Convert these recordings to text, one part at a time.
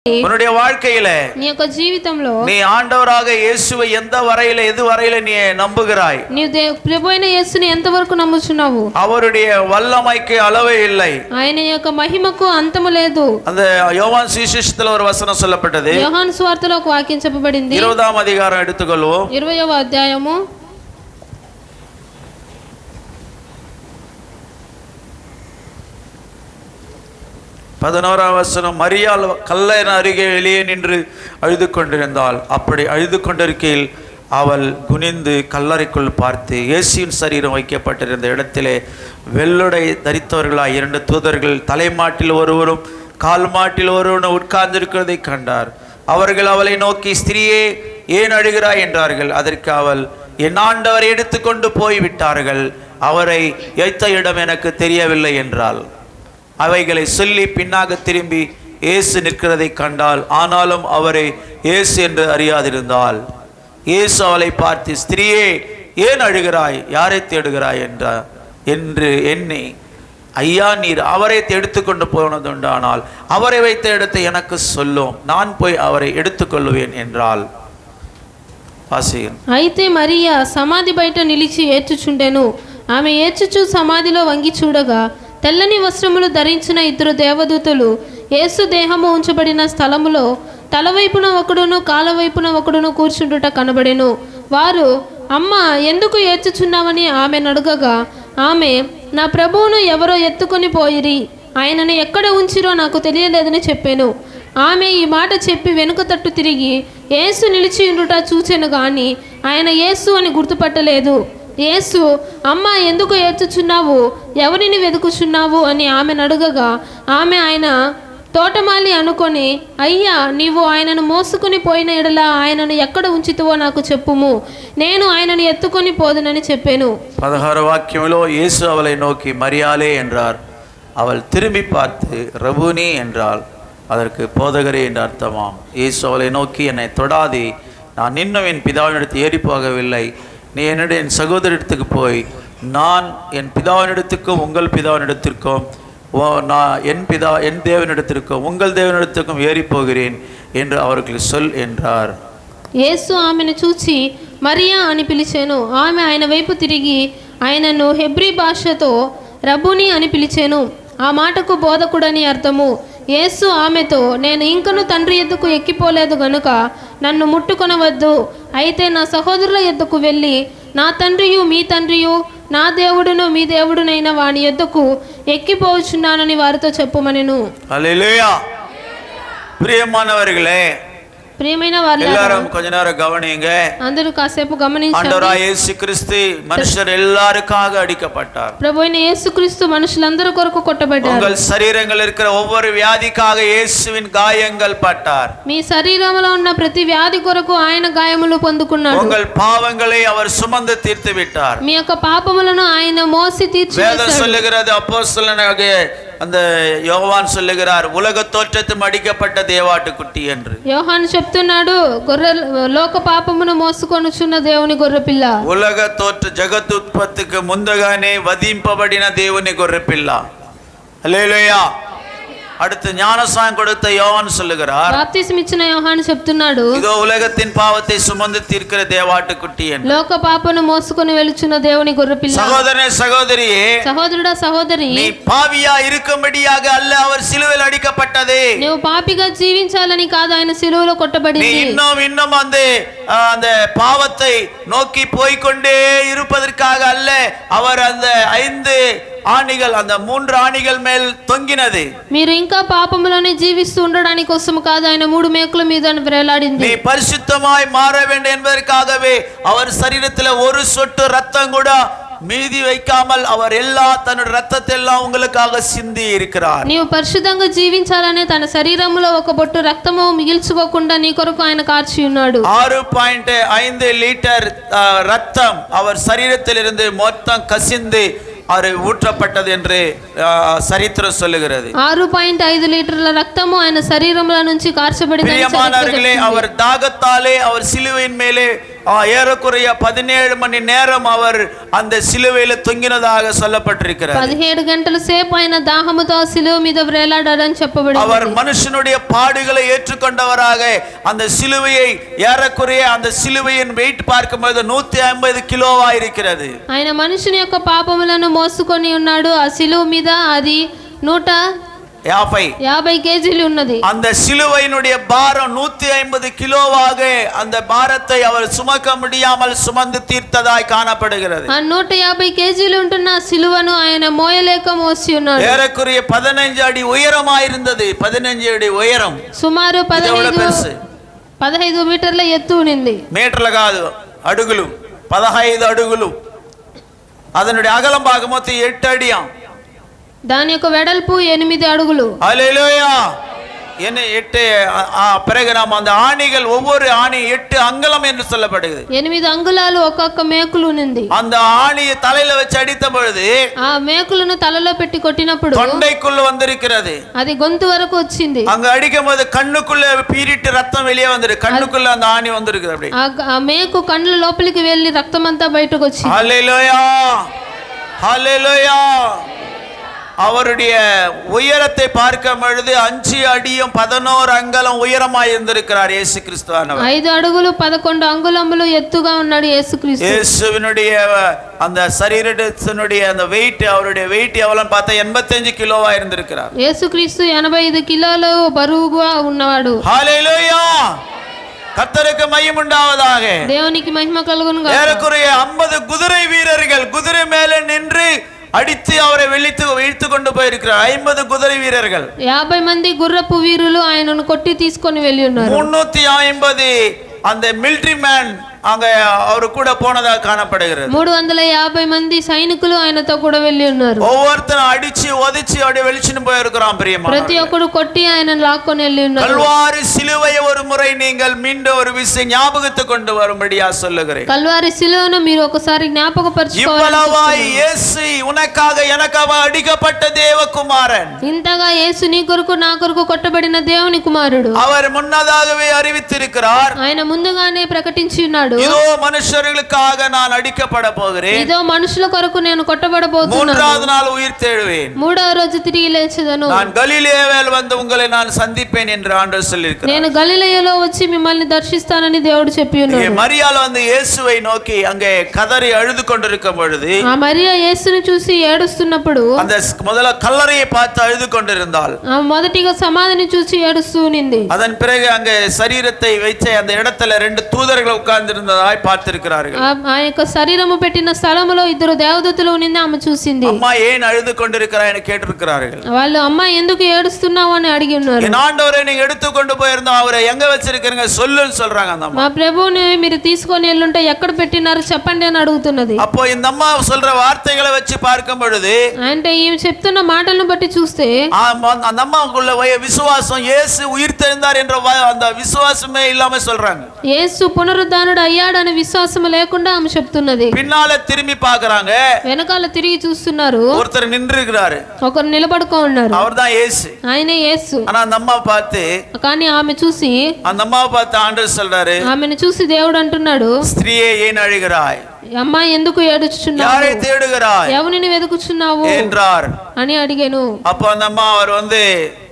உன்னுடைய வாழ்க்கையில నీ యొక్క జీవితంలో நீ ఆండవరాக యేసుவை ఎంత వరైల ఎదు వరైల நீ நம்புகிறாய் నీ ప్రభు అయిన యేసుని ఎంతవరకు నమ్ముచున్నావు அவருடைய வல்லமைக்கு அளவே இல்லை ఆయన యొక్క మహిమకు అంతము లేదు அந்த யோவான் சுவிசேஷத்துல ஒரு வசனம் சொல்லப்பட்டது యోహాను సువార్తలో ఒక వాక్యం చెప్పబడింది 20వ அதிகாரம் எடுத்துக்கொள்வோம் 20వ అధ్యాయము 11வது வசனம் மரியாள் கல்லறையின் அருகே வெளியே நின்று அழுது கொண்டிருந்தாள். அப்படி அழுது கொண்டிருக்கையில் அவள் குனிந்து கல்லறைக்குள் பார்த்து இயேசுவின் சரீரம் வைக்கப்பட்டிருந்த இடத்திலே வெள்ளுடை தரித்தவர்களாய் 2 தூதர்கள் தலைமாட்டில் ஒருவரும் கால் மாட்டில் ஒருவரும் உட்கார்ந்திருக்கிறதை கண்டார். அவர்கள் அவளை நோக்கி, ஸ்திரியே, ஏன் அழுகிறாய் என்றார்கள். அதற்கு அவள், என் ஆண்டவரை எடுத்துக்கொண்டு போய்விட்டார்கள், அவரை வைத்த இடம் எனக்கு தெரியவில்லை என்றாள். அவைகளை சொல்லி பின்னாக திரும்பி இயேசு நிற்கிறதை கண்டாள். ஆனாலும் அவரை இயேசு என்று அறியாதிருந்தாள். இயேசு அவளை பார்த்து, ஸ்திரியே, ஏன் அழுகிறாய், யாரை தேடுகிறாய் என்று எண்ணி, ஐயா, நீர் அவரை எடுத்துக்கொண்டு போனதுண்டானால் அவரை வைத்த இடத்தை எனக்கு சொல்லும், நான் போய் அவரை எடுத்துக்கொள்ளுவேன் என்றாள். అయితే మరియా సమాధి బయట నిలిచి ఏడ్చుచుండెను. ఆమె ఏడ్చుచు సమాధిలో వంగి చూడగా తెల్లని వస్త్రములు ధరించిన 2 దేవదూతలు యేసు దేహము ఉంచబడిన స్థలములో తలవైపున ఒకడును కాలవైపున ఒకడును కూర్చుండుట కనబడెను. వారు, అమ్మ, ఎందుకు ఏడ్చుచున్నావని ఆమెను అడగగా, ఆమె, నా ప్రభువును ఎవరో ఎత్తుకొని పోయిరి, ఆయనను ఎక్కడ ఉంచిరో నాకు తెలియలేదని చెప్పాను. ఆమె ఈ మాట చెప్పి వెనుక తట్టు తిరిగి యేసు నిలిచి ఉండుట చూచెను గాని ఆయన యేసు అని గుర్తుపట్టలేదు. యేసు, అమ్మ, ఎందుకు ఏడ్చుచున్నావు, ఎవరిని వెతుకుచున్నావు అని ఆమెను అడగగా, ఆమె ఆయన తోటమాలి అనుకొని, అయ్యా, నీవు ఆయనను మోసుకొని పోయిన ఎడల ఆయనను ఎక్కడ ఉంచితువో నాకు చెప్పుము, నేను ఆయనను ఎత్తుకొని పోదునని చెప్పాను. 16వ వాక్యంలో యేసు அவளை நோக்கி மரியாளே என்றார். அவள் திரும்பி பார்த்து ரபூனி என்றாள். அதற்கு போதகரே என்று அர்த்தமாம். இயேசு அவளை நோக்கி, என்னை தொடாதே, நான் இன்னும் என் பிதாவினிடத்தில் ஏறி போகவில்லை. நீ என்னுடைய என் சகோதரிடத்துக்கு போய், நான் என் பிதாவினிடத்துக்கும் உங்கள் பிதாவினிடத்திற்கும் என் தேவனிடத்திற்கும் உங்கள் தேவனிடத்திற்கும் ஏறி போகிறேன் என்று அவர்களுக்கு சொல் என்றார். యేసు ఆమెను చూచి మరియా అని పిలిచాను. ఆమె ఆయన వైపు తిరిగి ఆయనను హెబ్రీ భాషతో రబూని అని పిలిచాను. ఆ మాటకు బోధకుడని అర్థము. యేసు ఆమెతో, నేను ఇంకను తండ్రి ఎద్దుకు ఎక్కిపోలేదు గనుక నన్ను ముట్టుకొనవద్దు. అయితే నా సహోదరుల ఎద్దుకు వెళ్ళి, నా తండ్రియు మీ తండ్రియు, నా దేవుడును మీ దేవుడునైన వాని ఎద్దుకు ఎక్కిపోవచ్చున్నానని వారితో చెప్పుమనెను. హల్లెలూయా. ప్రియమానవர்களே, ప్రియమైన వారు எல்லாரும் கொஞ்ச நேரம் கவனிங்க. అందరూ కాసేపు గమనించండి. ஆண்டவராகிய இயேசு கிறிஸ்து மனுஷர் எல்லாருக்காக அடிக்கப்பட்டார். ప్రభువైన యేసుక్రీస్తు మనుషులందరి కొరకు కొట్టబడ్డారు. உங்கள் శరీరంలో இருக்கிற ஒவ்வொரு வியாதிக்காக இயேசுவின் காயங்கள் பட்டார். మీ శరీరంలో ఉన్న ప్రతి వ్యాధి కొరకు ఆయన గాయములు పొందుకున్నాడు. உங்கள் பாவங்களை அவர் சுமந்து தீர்த்து விட்டார். మీ యొక్క పాపములను ఆయన మోసి తీర్చివేశాడు. வேதம் சொல்லுகிறது, அப்போஸ்தலனாகிய அந்த யோவான் சொல்லுகிறார், உலக தோற்றத்தும் அடிக்கப்பட்ட தேவாட்டுக்குட்டி என்று. యోహాను చెప్తున్నాడు, గొర్రె లోక పాపమును మోసుకొనుచున్న దేవుని గొర్రెపిల్ల. ఉలగ తోట జగతుత్పత్తికి ముందుగానే వధింపబడిన దేవుని గొర్రెపిల్ల. హల్లెలూయా. அடுத்து ஞானஸ்நானம் கொடுத்த யோவான் சொல்லுகிறார், బాప్తిసం ఇచ్చిన యోహాను చెప్తున్నాడు, இதோ உலகத்தின் பாவத்தை சுமந்து தீர்க்கிற தேவாட்டுக்குட்டி என்று. లోక పాపను మోసుకొని వెలుచున్న దేవుని గొర్రెపిల్ల. சகோதரனே, சகோதரியே, సహోదరుడా, సహోదరి, நீ பாவியா இருக்கும்படியாக அல்ல அவர் சிலுவையில் அடிக்கப்பட்டதே. నువ్వు పాపిగా జీవించాలని కాదు, ఆయన సిలువలో కొట్టబడింది. நீ இன்னும் அந்த பாவத்தை நோக்கி போய்கொண்டே இருப்பதற்காக அல்ல, அவர் அந்த 5 ஆணிகள், அந்த 3 ஆணிகள் மேல் தொங்கினது. మీరు ఇంకా పాపములోనే జీవిస్తూ ఉండడానికి కోసం కాదు, ఆయన 3 మేకుల మీద వేలాడింది. நீ பரிசுத்தமாய் மாற வேண்டும் என்பதற்காகவே அவர் சரீரத்தில் ஒரு சொட்டு ரத்தம் கூட மீதி வைக்காமல் அவர் தன்னுடைய ரத்தத்தை எல்லாம் உங்களுக்காக சிந்தி இருக்கிறார். నీవు పరిశుద్ధంగా జీవించాలనే తన శరీరంలో ఒక బొట్టు రక్తము మిగిల్చుకోకుండా నీ కొరకు ఆయన కార్చి ఉన్నాడు. 6.5 లీటర్ ரத்தம் அவர் சரீரத்தில் இருந்து மொத்தம் கசிந்து அவர் ஊற்றப்பட்டது என்று சரித்திரம் சொல்லுகிறது. 6.5 లీటర్ల రక్తము ఆయన శరీరంలో నుంచి కార్చబడింది. பிரியமானவர்களே, அவர் தாகத்தாலே அவர் சிலுவையின் மேலே ஏறக்குறைய 17 மணி நேரம் அவர் அந்த சிலுவையில தொங்கினதாக சொல்லப்பட்டிருக்கிறார். 17 గంటల సేపు ఆయన దాహముతో సిలువ మీద వేలాడాడని చెప్పబడింది. அவர் மனுஷனுடைய பாடுகளை ஏற்றுக்கொண்டவராக அந்த சிலுவையை ஏறக்குறைய அந்த சிலுவையின் வெயிட் பார்க்கும்போது 150 கிலோவா இருக்கிறது. ఆయన మనుషుని యొక్క పాపములను మోసుకొని ఉన్నాడు. ఆ సిలువ మీద అది 150 కేజీలు ఉన్నది. அந்த சிலுவையினுடைய பாரம் 150 கிலோவாக அந்த பாரத்தை அவர் சுமக்க முடியாமல் சுமந்து தீர்த்ததாய் காணப்படுகிறது. ఆ 150 కేజీలు ఉంటున్న సిలువను ఆయన మోయలేక మోసి ఉన్నాడు. ஏறக்குறைய 15 அடி உயரமாயிருந்தது. 15 అడి ఉయరం. సుమారు 15 మీటర్ల ఎత్తు ఉన్నింది. మీటర్లు కాదు, అడుగులు. 15 అడుగులు. அதனுடைய அகலம் பார்க்கும்போது 8 அடியாம். దాని యొక్క వెడల్పు 8 అడుగులు. ஹல்லேலூயா. என்ன 8 பிறகு நாம் அந்த ஆணிகள் ஒவ்வொரு ஆணி 8 அங்குலம் என்று சொல்லப்படுகிறது. 8 అంగుళాలు ఒక్కొక్క మేకులు ఉంది. அந்த ஆணியை தலையில வச்சு அடித்த பொழுது ఆ మేకులను తలలో పెట్టి కొట్టినప్పుడు தொண்டைக்குள்ள வந்திருக்கிறது. అది గొంతు వరకు వచ్చింది. அங்க அடிக்கும்போது கண்ணுக்குள்ள பீரிட்டு ரத்தம் வெளியே வந்திருக்கு. கண்ணுக்குள்ள அந்த ஆணி வந்திருக்கு. அப்படி ఆ మేకు కళ్ళ లోపలికి వెళ్ళి రక్తం అంతా బయటకు వచ్చింది. ஹல்லேலூயா. ஹல்லேலூயா. அவருடைய உயரத்தை பார்க்கும் பொழுது 5 அடியும் 11 அங்குலம் உயரமாய் இருந்திருக்கிறார் இயேசு கிறிஸ்துவானவர். 5 అడుగులు 11 అంగుళములు ఎత్తుగా ఉన్నాడు యేసుక్రీస్తు. இயேசுவினுடைய அந்த சரீரத்தினுடைய அந்த வெயிட், அவருடைய வெயிட் எவ்வளவுன்னு பார்த்தா 85 கிலோவா இருந்திருக்கிறார். యేసుక్రీస్తు 85 కిలోలు బరువుగా ఉన్నవాడు. ஹல்லேலூயா. கர்த்தருக்கு மகிமை உண்டாவதாக. దేవునికి మహిమ కలుగును గాక. ஏறக்குறைய 50 குதிரை வீரர்கள் குதிரை மேலே நின்று அடித்து அவரை இழுத்து கொண்டு போயிருக்கிறார். 50 குதிரை வீரர்கள், 50 మంది గుర్రపు వీరులు ఆయనను కొట్టి తీసుకొని వెళ్ళి ఉన్నారు. 350 அந்த மிலிட்டரி மேன் அங்க அவர் கூட போனதாக காணப்படுகிறது. 350 మంది సైనికులు ఆయనతో కూడా వెళ్ళి ఉన్నారు. ஒவ்வொருத்தரும் அடிச்சு ஒதிச்சு அப்படியே வெளிச்சிட்டு போயிருக்கிறான். பிரியமான ప్రతి ఒక్కడు కొట్టి ఆయనను లాక్కొని వెళ్ళి ఉన్నారు. கல்வாரி சிலுவையை ஒரு முறை நீங்கள் மீண்டும் ஒரு விஷயம் ஞாபகத்துக்கு கொண்டு வரும்படியா சொல்லுகிறேன். కల్వారి సిలువను మీరు ఒకసారి జ్ఞాపకపరచుకోవాలి. இவ்வளவாய் இயேசு உனக்காக எனக்காக அடிக்கப்பட்ட தேவகுமாரன், ఇంతగా యేసు నీ కొరకు నా కొరకు కొట్టబడిన దేవుని కుమారుడు. அவர் முன்னதாகவே அறிவித்திருக்கிறார். ఆయన ముందుగానే ప్రకటించి ఉన్నాడు. இதோ மனுஷர்களுக்காக நான் அடிக்கப்பட போகிறேன். ఇదో మనుషుల కొరకు నేను కొట్టబడబోతున్నాను. மூன்றாவது நாள் உயிர் தெழுவேன். 3వ రోజు తిరిగి లేచెదను. நான் கலிலேயாவில் வந்து உங்களை நான் சந்திப்பேன் என்று ஆண்டவர் சொல்லியிருக்கிறார். నేను గలిలయలో వచ్చి మిమ్మల్ని దర్శిస్తానని దేవుడు చెప్పి ఉన్నాడు. மரியாள் வந்து இயேசுவை நோக்கி அங்கே கதறி அழுது கொண்டிருக்கும் பொழுது ఆ మరియా యేసుని చూసి ఏడుస్తున్నప్పుడు அந்த முதல்ல கல்லறையை பார்த்து அழுது கொண்டிருந்தாள். ఆ మొదటిగా సమాధిని చూసి ఏడుస్తూ ఉన్నింది. அதன் பிறகு அங்கே சரீரத்தை வைச்ச அந்த இடத்துல 2 தூதர்கள் உட்கார்ந்து இருந்ததாய் பார்த்திருக்கிறார்கள். ఆ యొక్క శరీరము పెట్టిన స్థలములో 2 దేవదూతలు ఉన్నింది ఆమె చూసింది. அம்மா ஏன் அழுது கொண்டிருக்கிறாய் என்று கேட்டிருக்கிறார்கள். వాళ్ళు అమ్మ ఎందుకు ఏడుస్తున్నావు అని అడిగి ఉన్నారు. என் ஆண்டவரை நீங்க எடுத்து கொண்டு போயிருந்தோம், அவரை எங்க வச்சிருக்கீங்க சொல்லுன்னு சொல்றாங்க அந்த அம்மா. మా ప్రభువుని మీరు తీసుకొని వెళ్ళుంటే ఎక్కడ పెట్టినారు చెప్పండి అని అడుగుతున్నది. அப்போ இந்த அம்மா சொல்ற வார்த்தைகளை வச்சு பார்க்கும் பொழுது అంటే ఈమె చెప్తున్న మాటలను బట్టి చూస్తే அந்த அம்மாவுக்குள்ள விசுவாசம், இயேசு உயிர் தெழுந்தார் என்ற அந்த விசுவாசமே இல்லாம சொல்றாங்க. యేసు పునరుద్ధానుడు అయ్యాడనే విశ్వాసం లేకుండా ఆమె చెప్తున్నది. பின்னால திரும்பி பார்க்கறாங்க. వెనకాల తిరిగి చూస్తున్నారు. ஒருத்தர் நின்றுகிறாரு. ఒకరు నిలబడుకో ఉన్నారు. அவர்தான் இயேசு. ఆయనే యేసు. ஆனா அந்த அம்மா பார்த்து కానీ ఆమె చూసి அந்த அம்மாவை பார்த்து ஆண்டவர் சொல்றாரு, ఆమెను చూసి దేవుడు అంటున్నాడు, ஸ்திரீயே ஏன் அழுகிறாய்? అమ్మా ఎందుకు ఏడుచుచున్నావు? யாரை தேடுகிறாய் ఎవరిని వెతుకుచున్నావు என்றார் అని అడిగాను. அப்போ அந்த அம்மா அவர் வந்து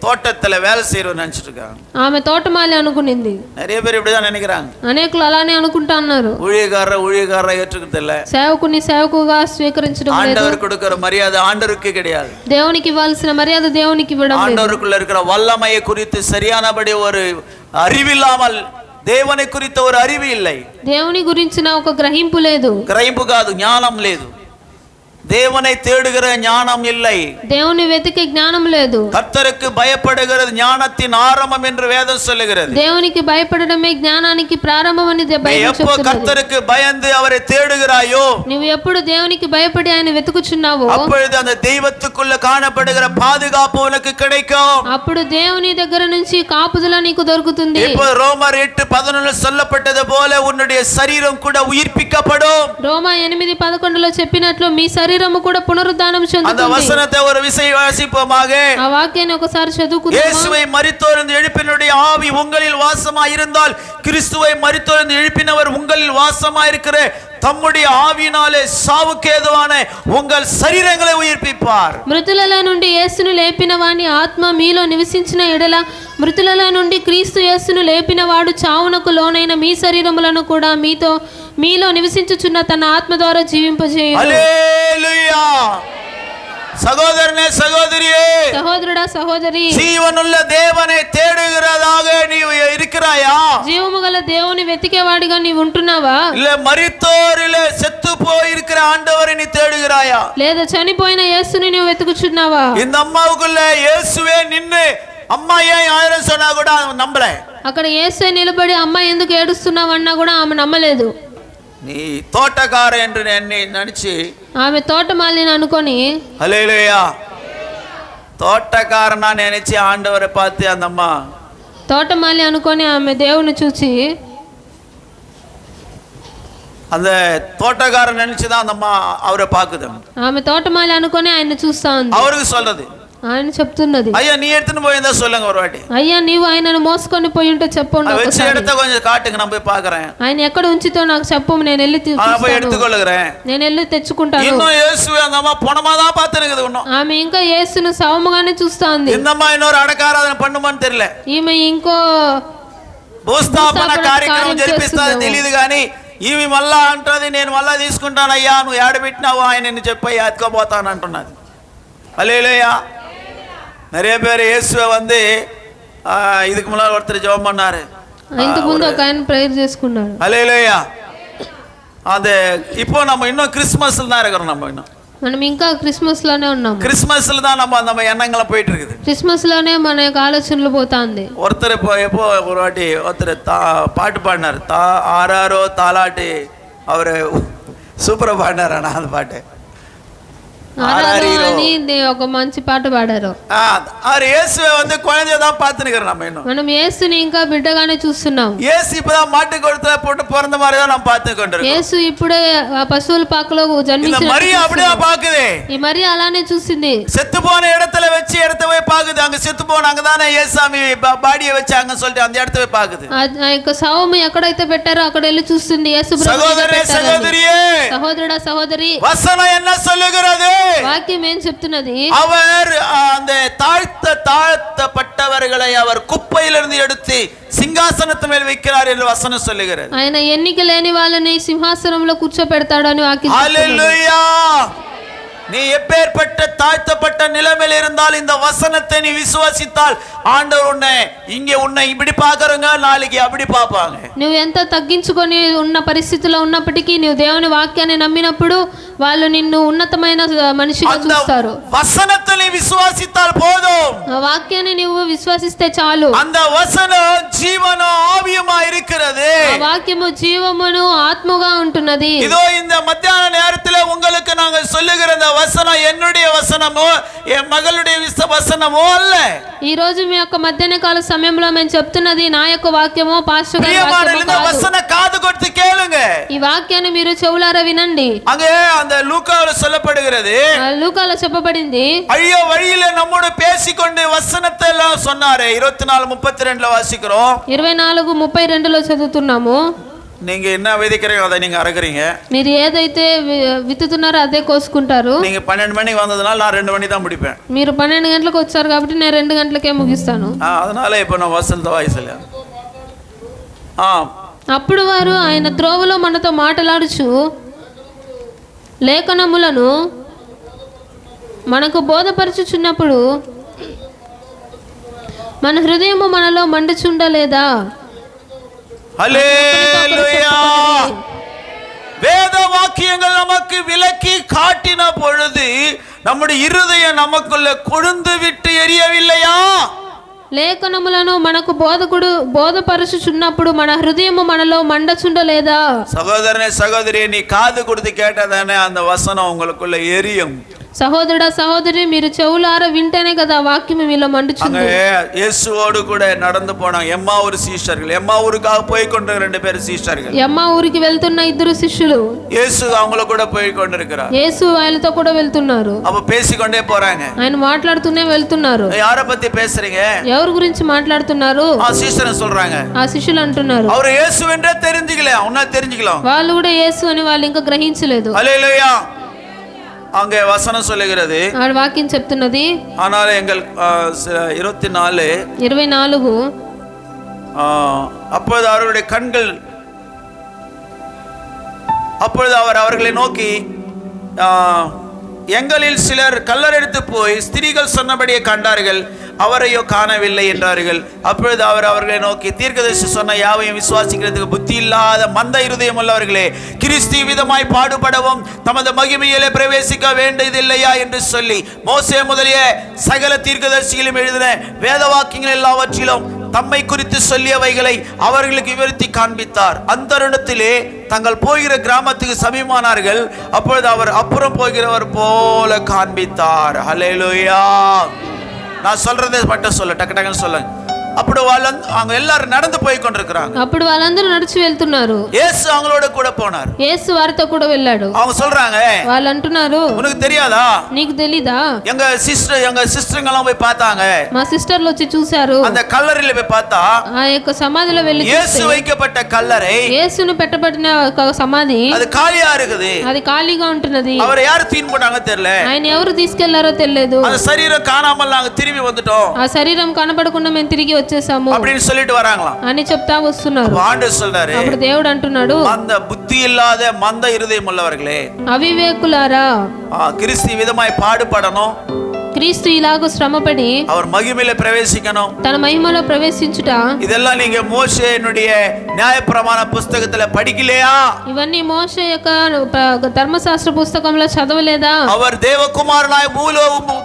தோட்டத்துல வேலை செய்யறோம்னு நினைச்சிட்டு இருக்காங்க. ఆమె తోటమాలి అనుకునింది. நிறைய பேர் இப்படிதான் நினைக்கிறாங்க. అనేకులు అలానే అనుకుంటా అన్నారు. ஊழியக்காரரை ஏற்றுக்கிறது இல்ல. సేవకుని సేవకుగా స్వీకరించడం లేదు. ஆண்டவர் கொடுக்கிற மரியாதை ஆண்டவருக்கு கிடையாது. దేవునికి ఇవ్వాల్సిన మర్యాద దేవునికి ఇవ్వడం లేదు. ஆண்டவருக்குள்ள இருக்கிற வல்லமையை குறித்து சரியானபடி ஒரு அறிவில்லாமல், దేవుని குறித்த ஒரு அறிவு இல்லை. దేవుని గురించిన ఒక గ్రహింపు లేదు. గ్రహింపు కాదు, జ్ఞానం లేదు. தேவனை தேடுகிற ஞானம் இல்லை. దేవుని వెతికే జ్ఞానం లేదు. கர்த்தருக்கு பயப்படுகிறது ஞானத்தின் ஆரம்பம் என்று வேதம் சொல்லுகிறது. దేవునికి భయపడడమే జ్ఞానానికి ప్రారంభం అని బైబిల్ చెప్తుంది. எப்போ கர்த்தருக்கு பயந்து அவரை தேடுகிறாயோ, నువ్వు ఎప్పుడు దేవునికి భయపడి ఆయన వెతుకుచున్నావో அப்பொழுது அந்த தெய்வத்துக்குள்ள காணப்படுகிற பாதுகாப்பு உனக்கு கிடைக்கும். అప్పుడు దేవుని దగ్గర నుంచి కాపుదల నీకు దొరుకుతుంది. இப்போ ரோமர் 8:11 சொல்லப்பட்டது போல உன்னுடைய சரீரம் கூட உயிர்ப்பிக்கப்படும். రోమా 8:11లో చెప్పినట్లు మీ శరీరం శరీరము కూడా పునరుద్ధానం அந்த చెందుతుంది. வசனத்தை ஒரு விசை வாசிப்போமாக. ఆ వాక్యాన్ని ఒకసారి చదువుకుందామా? இயேசுவை மரித்தோரிலிருந்து எழுப்பினுடைய ஆவி உங்களில் வாசமாய் இருந்தால் கிறிஸ்துவை மரித்தோரிலிருந்து எழுப்பினவர் உங்களில் வாசமாய் இருக்கிற தம்முடைய ஆவியினாலே சாவுக்கு ஏதுவான உங்கள் சரீரங்களை உயிர்ப்பிப்பார். మృతులలో నుండి యేసును లేపిన వాని ఆత్మ మీలో నివసించిన ఎడల మృతులలో నుండి క్రీస్తు యేసును లేపిన వాడు చావునకు లోనైన మీ శరీరములను కూడా మీలో నివసించుచున్న తన ఆత్మ ద్వారా జీవింపజేయును. హల్లెలూయా. சகோதரனே சகோதரியே, సహోదరుడా సహోదరి, ஜீவனுள்ள தேவனை தேடுகிறதாக நீ இருக்கிறாயா? జీవము గల దేవుని వెతికేవాడిగా నీవు ఉంటున్నావా? இல்ல மரித்தோரிலே செத்து போயிருக்கிற ஆண்டவரை நீ தேடுகிறாயா? లేదా చనిపోయిన యేసుని నీవు వెతుకుచున్నావా? இந்த అమ్మவுக்குள்ள இயேசுவே நின்னு అమ్మ ஏன் ஆயிரம் சொன்னா கூட அவன் நம்பல. అక్కడ యేసే నిలబడి అమ్మ ఎందుకు ఏడుస్తున్నావన్నా కూడా ఆమె నమ్మలేదు. நீ தோட்டக்கார என்று என்னை நினைச்சு ఆమె తోటమాలిని అనుకొని, ஹல்லேலூயா, தோட்டக்காரனா நினைச்சு ஆண்டவரை பார்த்து அந்த அம்மா తోటమాలి అనుకొని ఆమె దేవుని చూసి, அந்த தோட்டக்காரன் நினைச்சுதான் அந்த அம்மா அவரை பாக்குது. ఆమె తోటమాలి అనుకొని ఆయన చూస్తా ఉంది. அவருக்கு சொல்றது, ఆయన చెప్తున్నది, ஐயா நீ எடுத்துன்னு போயிருந்தா சொல்லுங்க ஒரு வாட்டி. అయ్యా నీవు ఆయనను మోసుకొని పోయి ఉంటే చెప్పండి வச்சு ఒకసారి. எடுத்த கொஞ்சம் காட்டுங்க, நான் போய் பாக்குறேன். ఆయన ఎక్కడ ఉంచితో నాకు చెప్పు, నేను వెళ్ళి நான் போய் తీసుకుంటాను, எடுத்துக்கொள்ளுகிறேன். నేను వెళ్ళి తెచ్చుకుంటాను. இன்னும் இயேசுவே அந்த அம்மா பணமாதான் பார்த்துனுக்குது. இன்னும் ఆమె ఇంకా యేసును సౌముగానే చూస్తా ఉంది. இந்த அம்மா இன்னொரு அடக்காராதனை பண்ணுமான்னு தெரியல. ఈమె ఇంకో భూస్థాపన కార్యక్రమం జరిపిస్తాది తెలియదు కానీ ఈమె మళ్ళా అంటది, నేను మళ్ళా తీసుకుంటానయ్యా, నువ్వు ఏడబెట్టినావు ఆయన నిన్ను చెప్పయ్యా ఎత్తుకోపోతాను అంటున్నది. హల్లెలూయా. நிறைய பேர் இயேசுவை வந்து இதுக்கு முன்னாடி ஒருத்தர் ஜெபம் பண்ணாரு. ఇంతకు ముందు ఒక ఆయన ప్రేయర్ చేసుకున్నాడు. ஹல்லேலூயா. அது இப்போ நம்ம இன்னும் கிறிஸ்மஸ்ல தான் இருக்கிறோம். நம்ம இன்னும் మనం ఇంకా క్రిస్మస్ లోనే ఉన్నాము. கிறிஸ்மஸ்ல தான் நம்ம எண்ணங்களை போயிட்டு இருக்குது. క్రిస్మస్ లోనే మన యొక్క ఆలోచనలు పోతాంది. ஒருத்தர் இப்போ எப்போ ஒரு வாட்டி ஒருத்தர் பாட்டு பாடினார், ஆறாரோ தாலாட்டி, அவரு சூப்பரா பாடினார். ஆனா அந்த பாட்டு అని ఒక మంచి పాట పాడారు. அவர் இயேசுவை வந்து குழந்தையதான் பார்த்துக்கிறோம். நம்ம இன்னும் మనం యేసుని ఇంకా బిడ్డగానే చూస్తున్నాం. இயேசு இப்பதான் மாட்டு கொழுத்துல போட்டு பிறந்த மாதிரி தான் நம்ம பார்த்து கொண்டிருக்கோம். యేసు ఇప్పుడే ఆ పశువుల పాకలో జన్మించిన மரியா அப்படியே பாக்குது. ఈ మరి అలానే చూసింది. செத்து போன இடத்துல வச்சு இடத்த போய் பாக்குது. அங்க செத்து போன அங்கதானே ஏசாமி பாடியை வச்சு அங்க சொல்லிட்டு அந்த இடத்த போய் பாக்குது. ఆ యొక్క శవము ఎక్కడైతే పెట్టారో అక్కడ వెళ్ళి చూస్తుంది. యేసు சகோதரனே சகோதரியே, సహోదరుడా సహోదరి, வசனம் என்ன சொல்லுகிறது? వాక్యం ఏం చెప్తున్నది? அவர் அந்த தாழ்த்தப்பட்டவர்களை அவர் குப்பையிலிருந்து எடுத்து సింహాసనத்து మేல் வைக்கிறார் என்று வசனம் சொல்லுகிறது. ఆయన ఎన్నిక లేని వాళ్ళని సింహాసనంలో కూర్చోపెడతాడు అని వాక్యం చెప్తున్నది. హల్లెలూయా. நீ எப்பேற்பட்ட தாழ்த்தப்பட்ட நிலைமையில் இருந்தால் இந்த வசனத்தை நீ விசுவாசித்தால் ஆண்டவர் உன்னை இப்படி பார்க்கறங்க, நாளைக்கு அப்படி பார்ப்பாங்க. నువ్వు ఎంత తగ్గించుకొని ఉన్న పరిస్థితిలో ఉన్నప్పటికీ నువ్వు దేవుని వాక్యాన్ని నమ్మినప్పుడు వాళ్ళు నిన్ను ఉన్నతమైన మనిషిగా చూస్తారు. వసనத்தை நீ விசுவாசித்தால் போதும். ఆ వాక్యాన్ని నువ్వు విశ్వసిస్తే చాలు. அந்த வசனம் ஜீவனும் ஆவியுமா இருக்கிறது. ఆ వాక్యము జీవమును ఆత్మగా ఉంటున్నది. இதோ இந்த மத்தியான நேரத்தில் உங்களுக்கு நாங்கள் சொல்லுகிற இந்த வசனம் என்னுடைய வசனமோ என் மகளுடைய வசனமோ அல்ல. ఈ రోజు మీ యొక్క మధ్యాహ్న కాల సమయంలో మేము చెప్తున్నది నా యొక్క వాక్యమో పాస్టర్ గారి వాక్యమో కాదు. வசனம் காது கொடுத்து கேளுங்க. ఈ వాక్యాన్ని మీరు చెవులారా వినండి. அங்கே அந்த லூக்காவுல சொல்லப்படுகிறது, లూకాలో చెప్పబడింది, ஐயோ வழியில நம்மோடு பேசிக்கொண்டு வசனத்தை எல்லாம் சொன்னாரே. 24:32ல வாசிக்கிறோம். 24:32లో చదువుతున్నాము. நீங்க என்ன விதைக்கிறீங்க அதை நீங்க அறுக்குறீங்க. మీరు ఏదైతే విత్తుతున్నారో అదే కోసుకుంటారు. நீங்க 12 மணிக்கு வந்ததனால நான் 2 மணி தான் முடிப்பேன். మీరు 12 గంటలకు వచ్చారు కాబట్టి నేను 2 గంటలకే ముగిస్తాను. அதனால இப்போ நான் வசனத்தை வாசிக்கல. అప్పుడు వారు ఆయన త్రోవలో మనతో మాట్లాడుచు లేఖనములను మనకు బోధపరచుచున్నప్పుడు మన హృదయము మనలో మండుచుండలేదా? ஹல்லேலூயா. வேத வாக்கியங்கள் நமக்கு விளக்கி காட்டின பொழுது நம்முடைய இருதயம் நமக்குள்ள கொழுந்து விட்டு எரியவில்லையா? లేఖనములను మనకు బోధపరచుచున్నప్పుడు మన హృదయము మనలో మండచుండలేదా? சகோதரனே சகோதரியே, நீ காது கொடுத்து கேட்டதானே அந்த வசனம் உங்களுக்குள்ள எரியும். సహోదరుడా సహోదరి మీరు చెవులారా వింటేనే కదా వాక్యం మీలో அங்க మండుచుంది. இயேசுவோடு கூட நடந்து போனாங்க எம்மாவூர் சீஷர்கள். எம்மாவூருக்காக போய் கொண்டு 2 பேர் சீஷர்கள். యమ్మా ఊరికి వెళ్తున్న 2 శిష్యులు இயேசு அவங்கள கூட போய் கொண்டிருக்கிறார். యేసు ఆయనతో కూడా వెళ్తున్నారు. அப்ப பேசிக்கொண்டே போறாங்க. ఆయన మాట్లాడుతూనే వెళ్తున్నారు. யாரை பத்தி பேசுறீங்க? ఎవరి గురించి మాట్లాడుతున్నారు? சீஷர்கள் சொல்றாங்க. ఆ శిష్యులు అంటున్నారు அவர் இயேசுவென்றே தெரிஞ்சுக்கல, உன்ன தெரிஞ்சுக்கலாம். వాళ్ళు కూడా యేసు అని వాళ్ళు ఇంకా గ్రహించలేదు. ஹல்லேலூயா. அங்கே வசனம் சொல்லுகிறது, ఆ వాక్యం చెప్తున్నది ஆனால் எங்கள் 24 அப்பொழுது அவருடைய கண்கள், அப்பொழுது அவர் அவர்களை நோக்கி எங்களில் சிலர் கல்லறைத்து போய் ஸ்திரீகள் சொன்னபடியே கண்டார்கள், அவரையோ காணவில்லை என்றார்கள். அப்பொழுது அவர் அவர்களை நோக்கி, தீர்க்கதரிசி சொன்ன யாவையும் விசுவாசிக்கிறதுக்கு புத்தி இல்லாத மந்த இருதயம் உள்ளவர்களே, கிறிஸ்து விதமாய் பாடுபடவும் தமது மகிமையிலே பிரவேசிக்க வேண்டியதில்லையா என்று சொல்லி மோசே முதலிய சகல தீர்க்கதரிசிகளும் எழுதின வேத வாக்கியங்கள் எல்லாவற்றிலும் தம்மை குறித்து சொல்லியவைகளை அவர்களுக்கு விவரித்து காண்பித்தார். அந்த தருணத்திலே தங்கள் போகிற கிராமத்துக்கு சமீபமானார்கள். அப்பொழுது அவர் அப்புறம் போகிறவர் போல காண்பித்தார். ஹல்லேலூயா. நான் சொல்றதை மட்டும் சொல்ல, டக்கு டக்குன்னு சொல்ல. అప్పుడు அவங்க எல்லாரும் நடந்து போய் கொண்டிருக்காங்க. అప్పుడు వాళ్ళందరూ నడిచి వెళ్తున్నారు. యేసు அவங்களோட கூட போனார். యేసు వారితో కూడా వెళ్ళాడు. அவங்க சொல்றாங்க, వాళ్ళు అంటున్నారు, உனக்கு தெரியாதா? నీకు తెలీదా? எங்க சிஸ்டர்ங்க எல்லாம் போய் பார்த்தாங்க. మా సిస్టర్లు వచ్చి చూశారు. அந்த கல்லறையில போய் பார்த்தா ఆ యొక్క సమాధిలో వెళ్ళి యేసు வைக்கப்பட்ட கல்லறை, యేసును పెట్టబడిన సమాధి அது காலியா இருக்குது. అది ఖాళీగా ఉంటున్నది. அவரை யார் தூக்கி போட்டாங்க தெரியல. ఆయన ఎవరు తీసుకెళ్లారో తెలియదు. அந்த சரீரம் காணாமல் நாங்க திரும்பி வந்துட்டோம். ఆ శరీరం కనబడకుండా మేము తిరిగి వచ్చేసాము அப்படின்னு சொல்லிட்டு வராங்களாம் అని చెప్తా వస్తున్నారు. ஆண்டவர் சொல்றாரு, అప్పుడు దేవుడు అంటున్నాడు, அந்த புத்தி இல்லாத மந்த இருதயம் உள்ளவர்களே, అవివేకులారా, கிறிஸ்து விதமாய் பாடுபடணும், క్రీస్తు ఇలాగ శ్రమపడి அவர் மகிமையில பிரவேசிக்கணும், తన మహిమలో ప్రవేశించుట, இதெல்லாம் நீங்க மோசேயினுடைய நியாயப்பிரமாண புத்தகத்துல படிக்கலையா? ఇవన్నీ మోషే యొక్క ధర్మశాస్త్ర పుస్తకంలో చదవలేదా? அவர் தேவகுமாரனாய்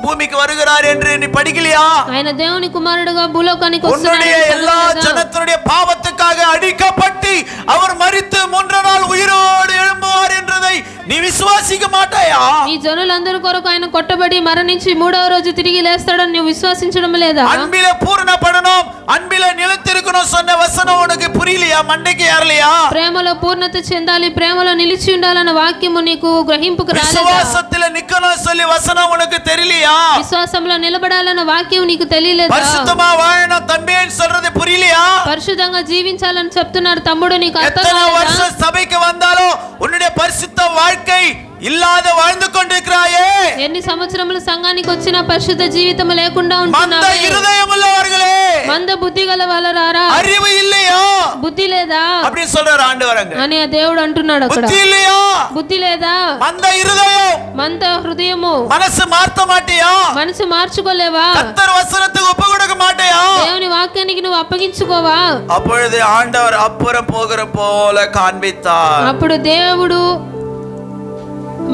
பூமிக்கு வருகிறார் என்று நீ படிக்கலையா? ఆయన దేవుని కుమారుడుగా భూలోకానికి వస్తున్నాడు. எல்லா ஜனத்தினுடைய பாவத்துக்காக அடிக்கப்பட்டு அவர் மரித்து 3 நாள் உயிரோடு எழும்புவார் என்றதை நீ விசுவாசிக்க மாட்டாயா? ఈ జనులందరి కొరకు ఆయన కొట్టబడి మరణించి 3వ రోజు తిరిగి లేస్తాడని నువ్వు విశ్వసించడం లేదా? அன்பிலே பூரணப்படணும், அன்பிலே நிலைத்திருக்கணும் சொன்ன வசனம் உனக்கு புரியலையா? மண்டைக்கு ஏறலையா? ప్రేమలో పూర్ణత చెందాలి, ప్రేమలో నిలిచి ఉండాలన్న వాక్యము నీకు గ్రహింపుకు రాలేదా? విశ్వాసத்திலே நிக்கணும் சொல்லி வசனம் உனக்கு தெரியலையா? విశ్వాసంలో నిలబడాలన్న వాక్యం నీకు తెలియలేదా? పరిశుద్ధமா வாழணும் தம்பின்னு சொல்றது புரியலையா? పరిశుద్ధంగా జీవించాలని చెప్తున్నారు తమ్ముడు, నీకు అర్థం எத்தனை కాలేదా? வருஷம் சபைக்கு வந்தாலும் உன்னுடைய பரிசுத்த வாழ்க்கை இல்லாத வாழ்ந்து கொண்டிருக்கிறாயே. ఎన్ని సంవత్సరములు సంఘానికి వచ్చినా పరిశుద్ధ జీవితం లేకుండా மந்த ఉంటున్నావే. இருதயம் உள்ளவர்களே, మంద బుద్ధి గల వాళ్ళారా, அறிவு இல்லையா? బుద్ధి లేదా அப்படி சொல்றாரு ஆண்டவர். அங்க అని ఆ దేవుడు అంటున్నాడు. అక్కడ புத்தி இல்லையா? బుద్ధి లేదా? மந்த இருதயம், మంద హృదయము, மனசு மாத்த மாட்டியா? మనసు మార్చుకోలేవా? கர்த்தர் வசனத்துக்கு ஒப்பு கொடுக்க மாட்டியா? దేవుని వాక్యానికి నువ్వు అప్పగించుకోవా? அப்பொழுது ஆண்டவர் அப்புறம் போகிற போல காண்பித்தார். అప్పుడు దేవుడు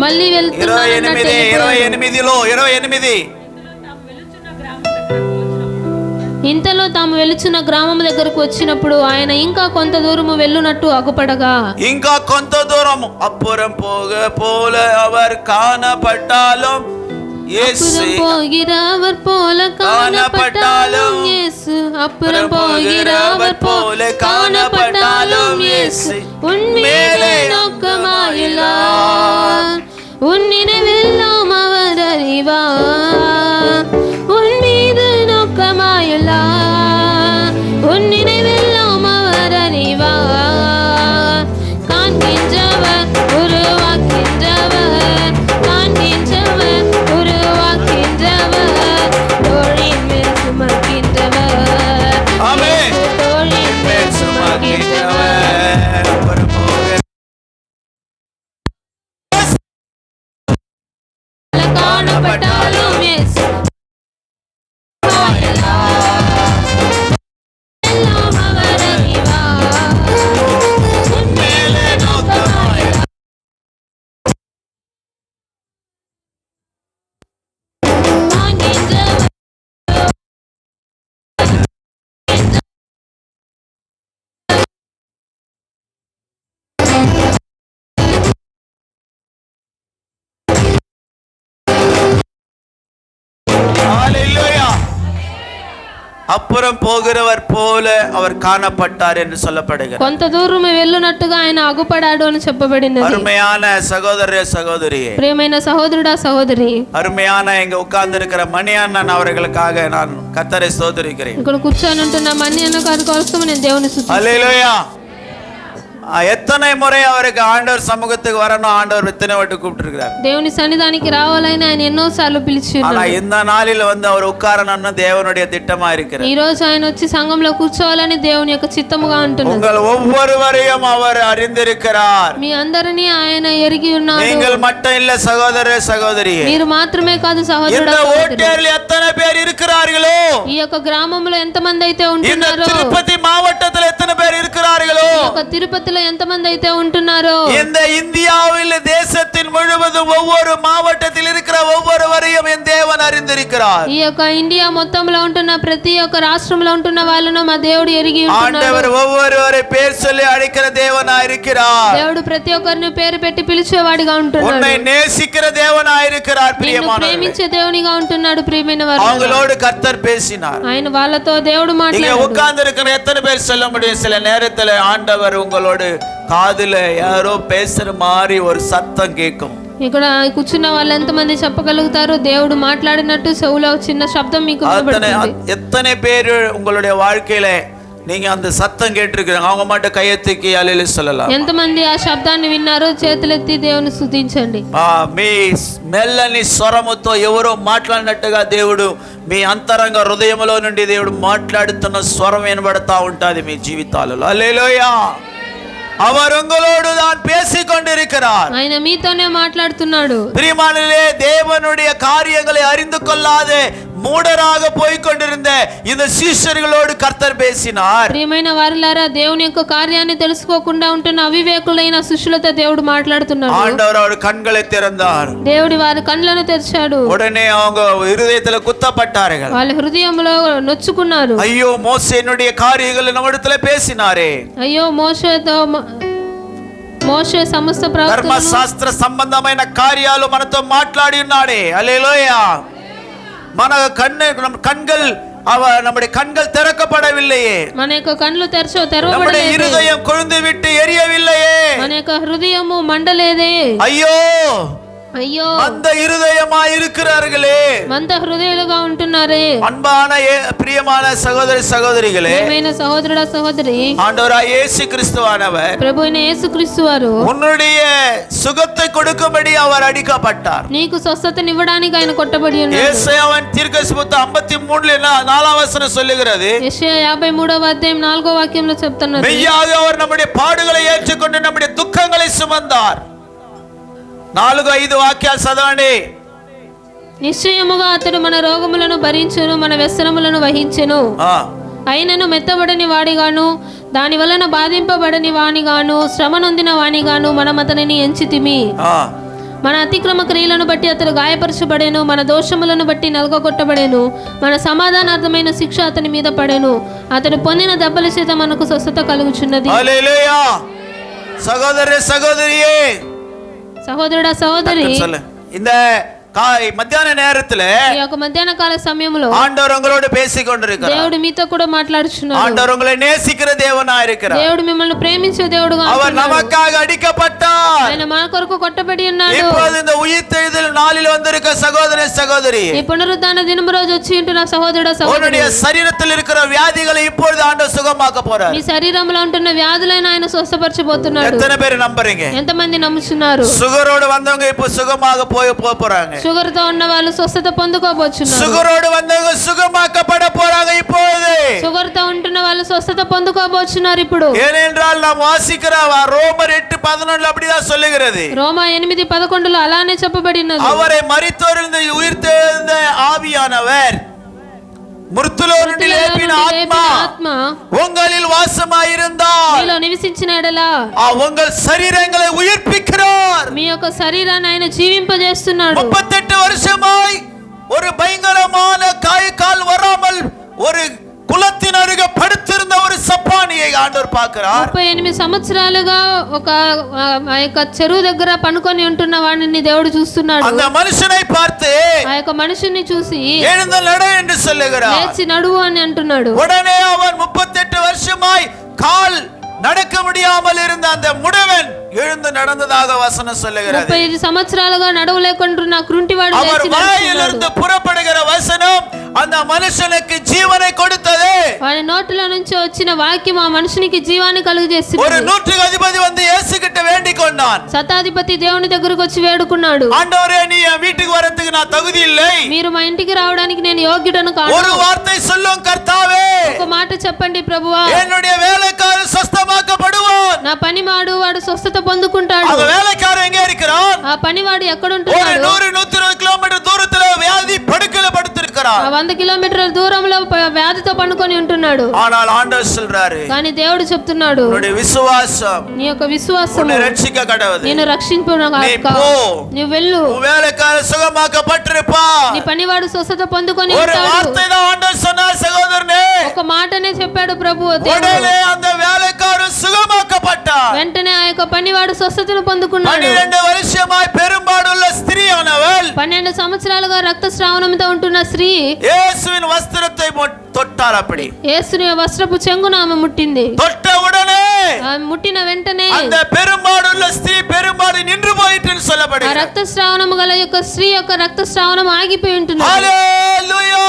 మళ్ళీ వెళ్తున్నాడు. 28 ఇంతలో తాము వెలుచున్న గ్రామం దగ్గరకు వచ్చినప్పుడు ఆయన ఇంకా కొంత దూరము వెళ్ళునట్టు అగుపడగా, ఇంకా కొంత దూరం అப்புறம் போக போல அவர் காணப்பட்டாலும் இயேசு போகிறவர் போல காணப்பட்டாலும் இயேசு, அப்புறம் போகிறவர் போல காணப்பட்டாலும் இயேசு உன்மேலே நோக்கமாயுள்ளார், உன் நினைவெல்லாம் அவர் அறிவார், உன் மீது நோக்கமாயுள்ளார், உன் நினைவெல்லாம் அவர் அறிவார், காண்கின்றவர் உருவாக்கின்றவர், காண்கின்றவர் உருவாக்கின்றவர், தோளின் மேல் சுமக்கின்றவர், ஆமென், தோளின் மேல் சுமக்கின்றவர், அப்புறம் போக காணப்பட்டாலும் இயேசு எல்லாம் அவர் அறிவார், உன் மேலே நோக்கமாயுள்ளார், காண்கின்றவர் அப்புறம் போகிறவர் போல அவர் காணப்பட்டார் என்று சொல்லப்படுகிறது. కొంత దూరం వెళ్ళునట్టుగా ఆయన అగుపడాడు అని చెప్పబడినది. அருமையான சகோதர சகோதரியே, ప్రియమైన సహోదరుడా సహోదరి, அருமையான இங்க உட்கார்ந்து இருக்கிற மணி அண்ணன் அவர்களுக்காக நான் கர்த்தரை ஸ்தோத்திரிக்கிறேன். ఇక్కడ కూర్చొని ఉంటున్న మన్ని అన్న గారి కోసం నేను దేవుని స్తుతిస్తున్నాను. அல்லேலூயா. எத்தனை முறை அவருக்கு ஆண்டவர் சமூகத்துக்கு வரணும், ஆண்டவர் எத்தனை வாட்டி கூப்பிட்டிருக்கிறார். దేవుని సన్నిధానికి రావాలని ఆయన ఎన్నో సార్లు పిలిచి ஆனா இந்த நாளில் வந்து அவர் உட்காரணும்னு தேவனுடைய திட்டமா இருக்கிறார். ఈ రోజు ఆయన వచ్చి సంఘంలో కూర్చోవాలని దేవుని యొక్క చిత్తముగా ఉంటున్నారు. உங்கள் ஒவ்வொருவரையும் அவர் அறிந்திருக்கிறார். మీ అందరినీ ఆయన ఎరిగి ఉన్నారు. நீங்கள் மட்டும் இல்ல சகோதர சகோதரியே, మీరు మాత్రమే కాదు సహోదరుడా இந்த సహోదరి, ஓட்டேரில் எத்தனை பேர் இருக்கிறார்களோ, ఈ యొక్క గ్రామంలో ఎంతమంది అయితే இந்த ఉంటున్నారో, திருப்பதி மாவட்டத்தில் எத்தனை பேர் இருக்கிறார்களோ, ఈ యొక్క తిరుపతిలో ఎంతమంది అయితే ఉంటున్నారో, இந்த இந்தியாவில் தேசத்தின் முழுவதும் ஒவ்வொரு மாவட்டத்தில் இருக்கிற ஒவ்வொருவரையும் என் தேவன் அறிந்திருக்கிறார். ఈ యొక్క ఇండియా మొత్తంలో ఉంటున్న ప్రతి ఒక్క రాష్ట్రంలో ఉంటున్న వాళ్ళను మా దేవుడు ఎరిగి ఉంటున్నాడు. ஆண்டவர் ஒவ்வொருவரை பேர் சொல்லி அழைக்கிற தேவனா இருக்கிறார். దేవుడు ప్రతి ఒక్కరిని పేరు పెట్టి పిలిచేవాడిగా ఉంటున్నాడు. உன்னை நேசிக்கிற தேவனா இருக்கிறார். నిన్ను பிரியமானவர்களே, ప్రేమించే దేవునిగా ఉంటున్నాడు. ప్రియమైన వారు, அவங்களோடு கர்த்தர் பேசினார். ఆయన వాళ్ళతో దేవుడు இங்க మాట్లాడాడు. உட்கார்ந்து இருக்கிற எத்தனை பேர் சொல்ல முடியும், சில நேரத்துல ஆண்டவர் உங்களோடு காதுல யாரோ பேசுற மாதிரி ஒரு சத்தம் கேட்கும். ఇక్కడ కూర్చున్న వాళ్ళు ఎంతమంది చెప్పగలుగుతారు, దేవుడు మాట్లాడినట్టు చెవులో చిన్న శబ్దం మీకు వినబడుతుంది. எத்தனை பேர் உங்களுடைய வாழ்க்கையில நீங்க அந்த சத்தம் கேட்டிருக்கீங்க, அவங்க மட்டும் கையெத்துக்கி அல்லேலூயா சொல்லலாம். ఎంతమంది ఆ శబ్దాన్ని విన్నారో చేతులెత్తి దేవుని స్తుతించండి. మీ మెల్లని స్వరముతో ఎవరో మాట్లాడినట్టుగా దేవుడు మీ అంతరంగ హృదయంలో నుండి దేవుడు మాట్లాడుతున్న స్వరం వినబడతా ఉంటుంది మీ జీవితాలలో. హల్లెలూయా. அவர் உங்களோடு தான் பேசிக் கொண்டிருக்கிறார். ఆయన మీతోనే మాట్లాడుతున్నాడు. பிரியமானவர்களே, தேவனுடைய காரியங்களை அறிந்து கொள்ளாத மூடராக போய் கொண்டிருந்த இந்த சீஷர்களோடு கர்த்தர் பேசினார். ప్రియమైన వారలారా, దేవుని యొక్క కార్యాన్ని తెలుసుకోకుండా ఉంటున్న అవివేకులైన శిష్యులతో దేవుడు మాట్లాడుతున్నాడు. ஆண்டவர் அவர் கண்களை திறந்தார். దేవుడి వారి కళ్ళను తెరిచాడు. உடனே அவங்க இருதயத்துல குத்தப்பட்டார்கள். వాళ్ళ హృదయంలో నొచ్చుకున్నారు. ஐயோ, மோசேனுடைய காரியங்களை நம்மிடத்துல பேசினாரே, అయ్యో మోషే సమస్త ధర్మశాస్త్ర సంబంధమైన కార్యాలు మనతో మాట్లాడి ఉన్నాడే. హల్లెలూయా. మన கண்கள் நம்முடைய கண்கள் திறக்கப்படவில்லையே, మన యొక్క కళ్ళు நம்முடைய తెరవబడలేదు, இருதயம் கொழுந்து விட்டு எரியவில்லையே. మన యొక్క హృదయము మండలేదే. ஐயோ, అయ్యో, அந்த இருதயமா இருக்கிறார்களே. మంద హృదయాలుగా ఉంటున్నారే. அன்பான பிரியமான சகோதர சகோதரிகளே, ప్రియమైన సహోదరుడా సహోదరి, ஆண்டவராய் இயேசு கிறிஸ்துவானவர் ప్రభు అయిన యేసుక్రీస్తు వారు உன்னுடைய சுகத்தை கொடுக்கும்படி அவர் அடிக்கப்பட்டார். నీకు స్వస్థతనివ్వడానికి ఆయన కొట్టబడి ఉన్నాడు. ஏசாயாவின் தீர்க்கதரிசனம் 53:4 வசனம் சொல்லுகிறது, యెషయా 53వ అధ్యాయం 4వ వాక్యంలో చెప్తున్నారు, மெய்யாக அவர் நம்முடைய பாடுகளை ஏற்றுக்கொண்டு நம்முடைய துக்கங்களை சுமந்தார். 4-5 వాక్యాలు చదవండి. నిశ్చయముగా అతడు మన రోగములను భరించును, మన వ్యసనములను వహించెను. అయినను మెత్తబడని వాడిగాను, దాని వలన బాధింపబడని వానిగాను, శ్రమ నొందిన వానిగాను మనం అతనిని ఎంచితిమి. మన అతిక్రమ క్రియలను బట్టి అతడు గాయపరచబడెను, మన దోషములను బట్టి నలగొట్టబడెను, మన సమాధానార్థమైన శిక్ష అతని మీద పడెను, అతడు పొందిన దెబ్బల చేత మనకు స్వస్థత కలుగుచున్నది. హల్లెలూయా. సహోదర సహోదరియే, సహోదరుడా సహోదరి, இந்த மத்தியான நேரத்துல ఈ యొక్క మధ్యాహ్న కాల సమయంలో ஆண்டவர் உங்களோடு பேசிக் கொண்டிருக்கிறார். దేవుడు మీతో కూడా మాట్లాడుచున్నాడు. ஆண்டவர் உங்களை நேசிக்கிற தேவனா இருக்கிறார். దేవుడు మిమ్మల్ని ప్రేమించే దేవుడుగా அவர் நமக்காக அடிக்கப்பட்டார். ఆయన మన కొరకు కొట్టబడి ఉన్నాడు. இப்போது இந்த உயிர்த்தெழுதல் நாளில் வந்திருக்க சகோதர சகோதரி, ఈ పునరుద్ధాన దినము రోజు వచ్చి ఉంటున్న సహోదరుడా సహోదరి, உன்னுடைய சரீரத்தில் இருக்கிற வியாதிகளை இப்பொழுது ஆண்டவர் சுகமாக்க போறார். మీ శరీరంలో ఉంటున్న వ్యాధులైన ఆయన స్వస్థపరచబోతున్నాడు. எத்தனை பேர் நம்புறீங்க? ఎంతమంది నమ్ముచున్నారు? சுகரோடு வந்தவங்க இப்போ சுகமாக போறாங்க. షుగర్ తో ఉన్న వాళ్ళు స్వస్థత పొందుకోబోచున్నారు. சுகரோடு வந்தவங்க சுகமாக்கப்பட போறாங்க இப்பொழுது. షుగర్ తో ఉంటున్న వాళ్ళు స్వస్థత పొందుకోబోచున్నారు ఇప్పుడు. ஏனென்றால் நாம் வாசிக்கிற ரோமர் 8:11 அப்படிதான் சொல்லுகிறது. రోమా 8:11 అలానే చెప్పబడినది. அவரை மரித்தோரிலிருந்து உயிர்த்தெழுந்த ஆவியானவர், మృతులో నుండి లేపిన ఆత్మ உங்களில் வாசமாயிருந்தால், మీలో నివసించిన ఎడల உங்கள் శరీరங்களை உயிர்ப்பிக்கிறார். మీ యొక్క శరీరాన్ని ఆయన జీవింపజేస్తున్నాడు. 38 வருஷமாய் ஒரு பயங்கரமான கால் வராமல் ஒரு குளத்தின் அருகே படுத்திருந்த ஒரு சப்பானி நோயாளியை ஆண்டவர் பார்க்கிறார். 38 సంవత్సరాలుగా ఒక ఆ యొక్క చెరువు దగ్గర పనుకొని ఉంటున్న వాడిని దేవుడు చూస్తున్నాడు. அந்த மனுஷனை பார்த்து ఆ యొక్క మనిషిని చూసి எழுந்து நட என்று சொல்லுகிறார். లేచి నడువు అని అంటున్నాడు. உடனே அவன் 38 வருஷமாய் கால் நடக்க முடியாமல் இருந்த அந்த முடவன் எழுந்து நடந்ததாக வசனம் சொல்லுகிறது. 35 సంవత్సరాలుగా నడవలేకుంటున్న కుంటివాడు లేచి அவர் வாயிலிருந்து புறப்படுகிற வசனம் அந்த மனுஷனுக்கு ஜீவனை கொடுத்தது. వారి నోటిలో నుంచి వచ్చిన వాక్యం ఆ మనిషికి జీవాన్ని కలుగజేసింది. ஒரு நூற்றுக்கு அதிபதி வந்து இயேசு கிட்ட வேண்டிக் கொண்டான். శతాధిపతి దేవుని దగ్గరకు వచ్చి వేడుకున్నాడు. ஆண்டவரே நீ என் வீட்டுக்கு வரதுக்கு நான் தகுதி இல்லை. మీరు మా ఇంటికి రావడానికి నేను యోగ్యుడను కాను. ஒரு வார்த்தை சொல்லும் கர்த்தாவே. ఒక మాట చెప్పండి ప్రభువా. என்னுடைய வேலைக்காரன் சுத்தமாக்கப்படுவான். నా పనివాడు వాడు స్వస్థత పొందుకుంటాడు. அந்த வேலைக்காரன் எங்க இருக்கிறான்? ఆ పనివాడు ఎక్కడ ஒரு ఉంటున్నాడు? 100-120 கிலோமீட்டர் தூரத்துல வியாதி படுக்கையில படுத்திருக்கிறான். 100 కిలోమీటర్ల దూరంలో వ్యాధితో పడుకొని ఉంటున్నాడు. ஆனால் ஆண்டவர் சொல்றாரு, కానీ దేవుడు చెప్తున్నాడు, உன்னுடைய விசுவாசம் నీ యొక్క విశ్వాసం உன்னை ரட்சிக்க கடவுது. నిన్ను రక్షించును நீ గాక. போ. నీవు వెళ్ళు. உன் வேலைக்காரன் சுகமாக்கப்பட்டிருப்பான். నీ పనివాడు స్వస్థత పొందుకొని ஒரு ఉంటాడు. வார்த்தை தான் ஆண்டவர் சொன்னார் சகோதரனே. ఒక మాటనే చెప్పాడు ప్రభువు. உடனே அந்த வேலைக்காரன் சுகமாக்கப்பட்டான். వెంటనే ఆ యొక్క పనివాడు స్వస్థతను పొందుకున్నాడు. 12 வருஷமாய் பெரும்பாடுள்ள ஸ்திரீயானவள் 12 సంవత్సరాలుగా రక్తస్రావణంతో ఉంటున్న స్త్రీ இயேசுவின் வஸ்திரத்தை தொட்டார். அப்படி యేసుని వస్త్రపు చెంగును ఆమె ముట్టింది. தொட்ட உடனே ఆమె ముట్టిన వెంటనే அந்த பெரும்பாடுள்ள ஸ்திரீ பெரும்பாடு நின்று போயிட்டுன்னு ఆ சொல்லப்படுகிறது. రక్తస్రావణము గల యొక్క స్త్రీ యొక్క రక్తస్రావణం ఆగిపోయి ఉంటుంది. ஹalleluya!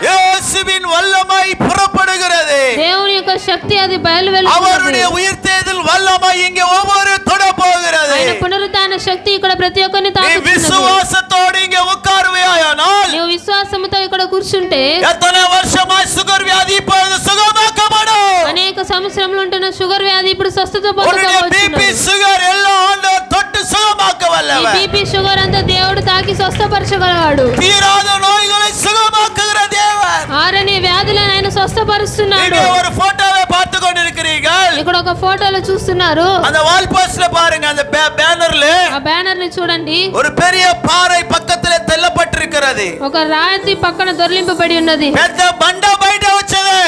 இயேசுவின் வல்லமை புறப்படுகிறது. దేవుని యొక్క శక్తి అది బయలువెళ్తుంది. அவருடைய உயிர்த்தெழுதல் வல்லமை இங்கே ஒவ்வொரு தொட போகிறது. ఆయన పునరుత్థాన శక్తి ఇక్కడ ప్రతి ఒక్కరిని நீ తాకుతున్నది. விசுவாசத்தோடு இங்கே உட்காருவாயானால் నీవు విశ్వాసముతో ఇక్కడ కూర్చుంటే எத்தனை வருஷமாய் சுகர் வியாதி இப்பொழுது சுகமாக்கப்படும். అనేక సంవత్సరములు ఉంటున్న షుగర్ వ్యాధి ఇప్పుడు స్వస్థత உன்னுடைய பிபி పొందుకోవచ్చు. சுகர் எல்லாம் ஆண்டவர் தொட்டு சுகமாக்க ఈ வல்லவர். బీపీ షుగర్ అంతా దేవుడు తాకి స్వస్థపరచగలవాడు. தீராத நோய்களை சுகமாக்குகிற தேவன். ఆరని వ్యాధులను ఆయన స్వస్థపరుస్తున్నాడు. நீங்க ஒரு போட்டோவை பார்த்து கொண்டிருக்கிறீர்கள். ఇక్కడ ఒక ఫోటోలో చూస్తున్నారు. அந்த வால் போஸ்ட்ல பாருங்க, அந்த பேனர்ல ఆ బ్యానర్ ని చూడండి. ஒரு பெரிய பாறை பக்கத்துல தெல்லப்பட்டிருக்கிறது. ఒక రాతి పక్కన దొర్లింపబడి ఉన్నది. பெத்த బండ బయట వచ్చేది.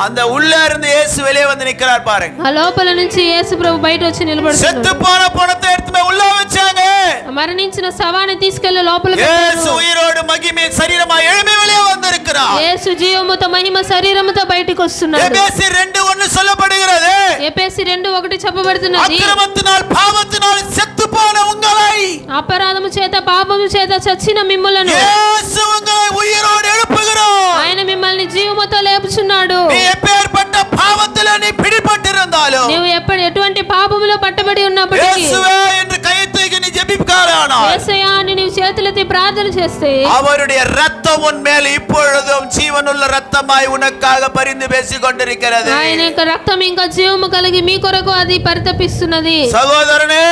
அந்த உள்ள இருந்து இயேசு வெளியே வந்து நிக்கிறார் பாருங்க. ఆ లోపల నుంచి యేసు ప్రభు బయట వచ్చి నిలబడుతున్నాడు. செத்து போன பணத்தை எடுத்து உள்ள வச்சாங்க. మరణించిన శవాన్ని తీసుకెళ్లి లోపల యేసు పెట్టారు. உயிரோடு மகிமை சரீரமாய் எழும்பி வெளியே வந்திருக்கிறார். యేసు జీవముతో మహిమ శరీరముతో బయటికి వస్తున్నాడు. எபேசி 2:1 சொல்லப்படுகிறது. ఎఫెసీ 2:1 చెప్పబడుతున్నది. அக்கிரமத்தினால் பாவத்தினால் செத்து போன உங்களை అపరాధము చేత పాపము చేత చచ్చిన మిమ్ములను இயேசு உங்களை உயிரோடு எழுப்புகிறார். ఆయన మిమ్మల్ని జీవముతో లేపుచున్నాడు. நீ எப்பேற்பட்ட பாவத்திலே நீ பிடிபட்டிருந்தாலும் నీవు ఎటువంటి పాపములో పట్టబడి ఉన్నప్పటికీ இயேசுவே என்று கையை தூக்கி நீ ஜெபிப்பாயானால் యేసయ్యా అని నీవు చేతులెత్తి ప్రార్థన చేస్తే அவருடைய இரத்தம் உன் மேல் இப்பொழுதும் ஜீவனுள்ள இரத்தமாய் உனக்காக பரிந்து பேசிக் கொண்டிருக்கிறது. ఆయన యొక్క రక్తం ఇంకా జీవము కలిగి మీ కొరకు అది పరితపిస్తున్నది. சகோதரனே,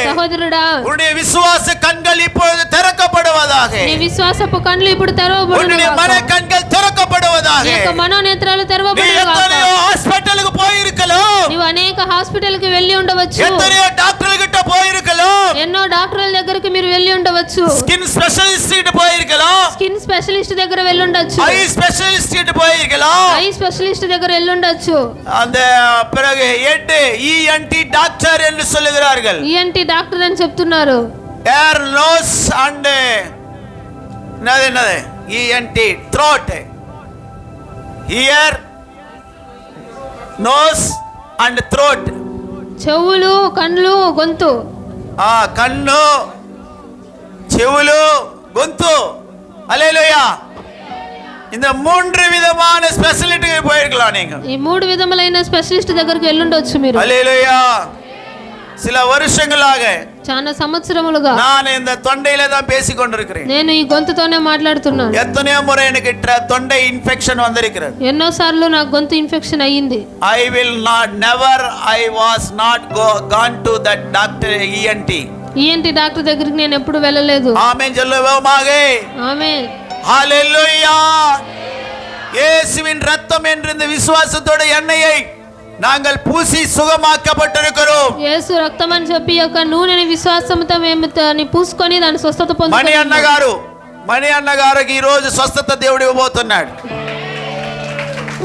సహోదరుడా, உன்னுடைய விசுவாச கண்கள் இப்பொழுது திறக்கப்படுவதாக. నీ విశ్వాసపు కళ్ళు ఇప్పుడు తెరవబడును உன்னுடைய గాక. மன கண்கள் திறக்கப்படுவதாக. నీ యొక్క మనోనేత్రాలు நீ తెరవబడును గాక. எத்தனையோ ஹாஸ்பிடலுக்கு போயிருக்கலாம். నీవు అనేక హాస్పిటల్ కి వెళ్ళి ఉండవచ్చు. எத்தனையோ டாக்டர் கிட்ட போயிருக்கலாம். ఎన్నో డాక్టర్ల దగ్గరికి మీరు వెళ్ళి ఉండవచ్చు. ஸ்கின் ஸ்பெஷலிஸ்ட் கிட்ட போயிருக்கலாம். స్కిన్ స్పెషలిస్ట్ దగ్గర వెళ్ళి ఉండొచ్చు. ஐ ஸ்பெஷலிஸ்ட் கிட்ட போயிருக்கலாம். ఐ స్పెషలిస్ట్ దగ్గర వెళ్ళి ఉండొచ్చు. அந்த பிறகு ENT டாக்டர் என்று சொல்லுகிறார்கள். ENT డాక్టర్ అని చెప్తున్నారు. ஏர் நோஸ் அண்ட் என்னது ENT throat, ear nose and throat. చెవులు, కళ్ళు, గొంతు. కన్ను, చెవులు, గొంతు. அல்லேலூயா. இந்த 3 விதமான ஸ்பெஷலிஸ்ட்க்கு போயிருக்கலாம் நீங்க. ఈ 3 విధములైన స్పెషలిస్ట్ దగ్గరికి వెళ్ళుండొచ్చు మీరు. அல்லேலூயா. சில வருஷங்களாக చాలా సంవత్సరములుగా நான் இந்த தொண்டையில தான் பேசிக் கொண்டிருக்கிறேன். నేను ఈ గొంతుతోనే మాట్లాడుతున్నాను. எத்தனையோ முறை எனக்கு தொண்டை இன்ஃபெக்ஷன் வந்திருக்கிறது. ఎన్నో సార్లు నాకు గొంతు ఇన్ఫెక్షన్ అయ్యింది. I will not never I was not gone to that doctor ENT. ENT doctor దగ్గరికి నేను ఎప్పుడు వెళ్ళలేదు. ஆமென் சொல்லுவோமாக. ఆమేన్. ஹalleluya. இயேசுவின் இரத்தம் என்ற இந்த விசுவாசத்தோட எண்ணெயை நாங்கள் பூசி சுகமாக்கப்பட்டிருக்கிறோம். యేసు రక్తం అని చెప్పి యొక్క నూనెని విశ్వాసంతో మేము పూసుకొని దాని స్వస్థత మణి పొందుకున్నాము. అన్నగారికి ఈ రోజు స్వస్థత దేవుడు ఇవ్వబోతున్నాడు.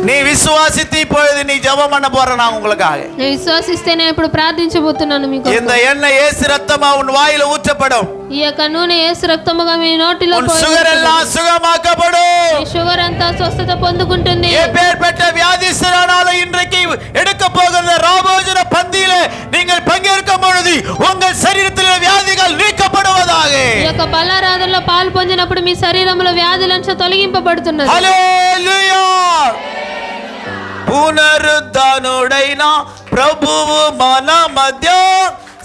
நீ விசுவாசித்து இப்பொழுது நீ ஜெபம் பண்ண போற நான் உங்களுக்காக. నేను విశ్వాసిస్తే నేను ఇప్పుడు ప్రార్థించబోతున్నాను మీకు. இந்த எண்ணெய் இயேசு ரத்தமா உன் வாயில ஊற்றப்படும். ఈ యొక్క నూనె యేసు రక్తముగా మీ నోటిలో உன் சுகர் எல்லாம் சுகமாக்கப்படும். మీ షుగర్ అంతా స్వస్థత పొందుకుంటుంది. எப்பேற்பட்ட வியாதிஸ்தரானாலும் இன்றைக்கு எடுக்க போகிற ராபோஜன பந்தியிலே நீங்கள் பங்கேற்கும் பொழுது உங்கள் சரீரத்திலே வியாதிகள் நீக்கப்படுவதாக. ఈ యొక్క బలారాధనలో పాలు పొందినప్పుడు మీ శరీరంలో వ్యాధులంతా తొలగింపబడుతున్నది. హల్లెలూయా. పునరుద్ధానుడైన ప్రభువు మన మధ్య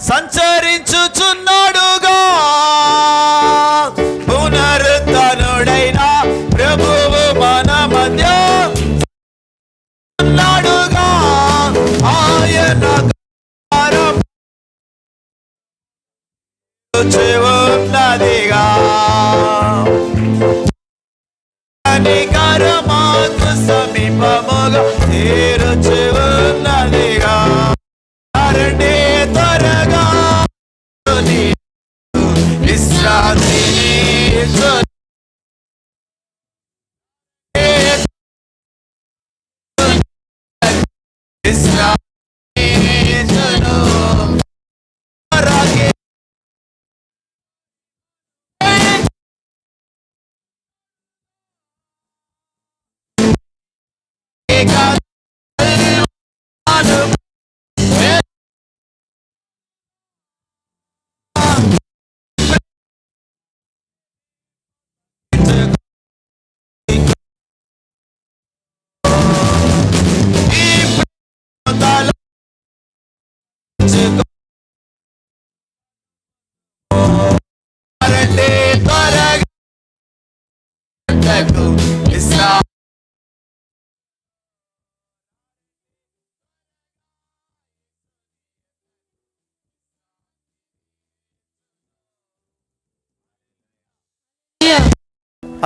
సంచరించుచున్నాడుగా. పునరుద్ధానుడైన ప్రభువు మన మధ్య ఉన్నాడుగా. ఆయన కారం ఉన్నదిగా. కనికరమాకు సమీపముగా తీరుచు ఉన్నదిగా. రండి త్వరగా విశ్రాంతిని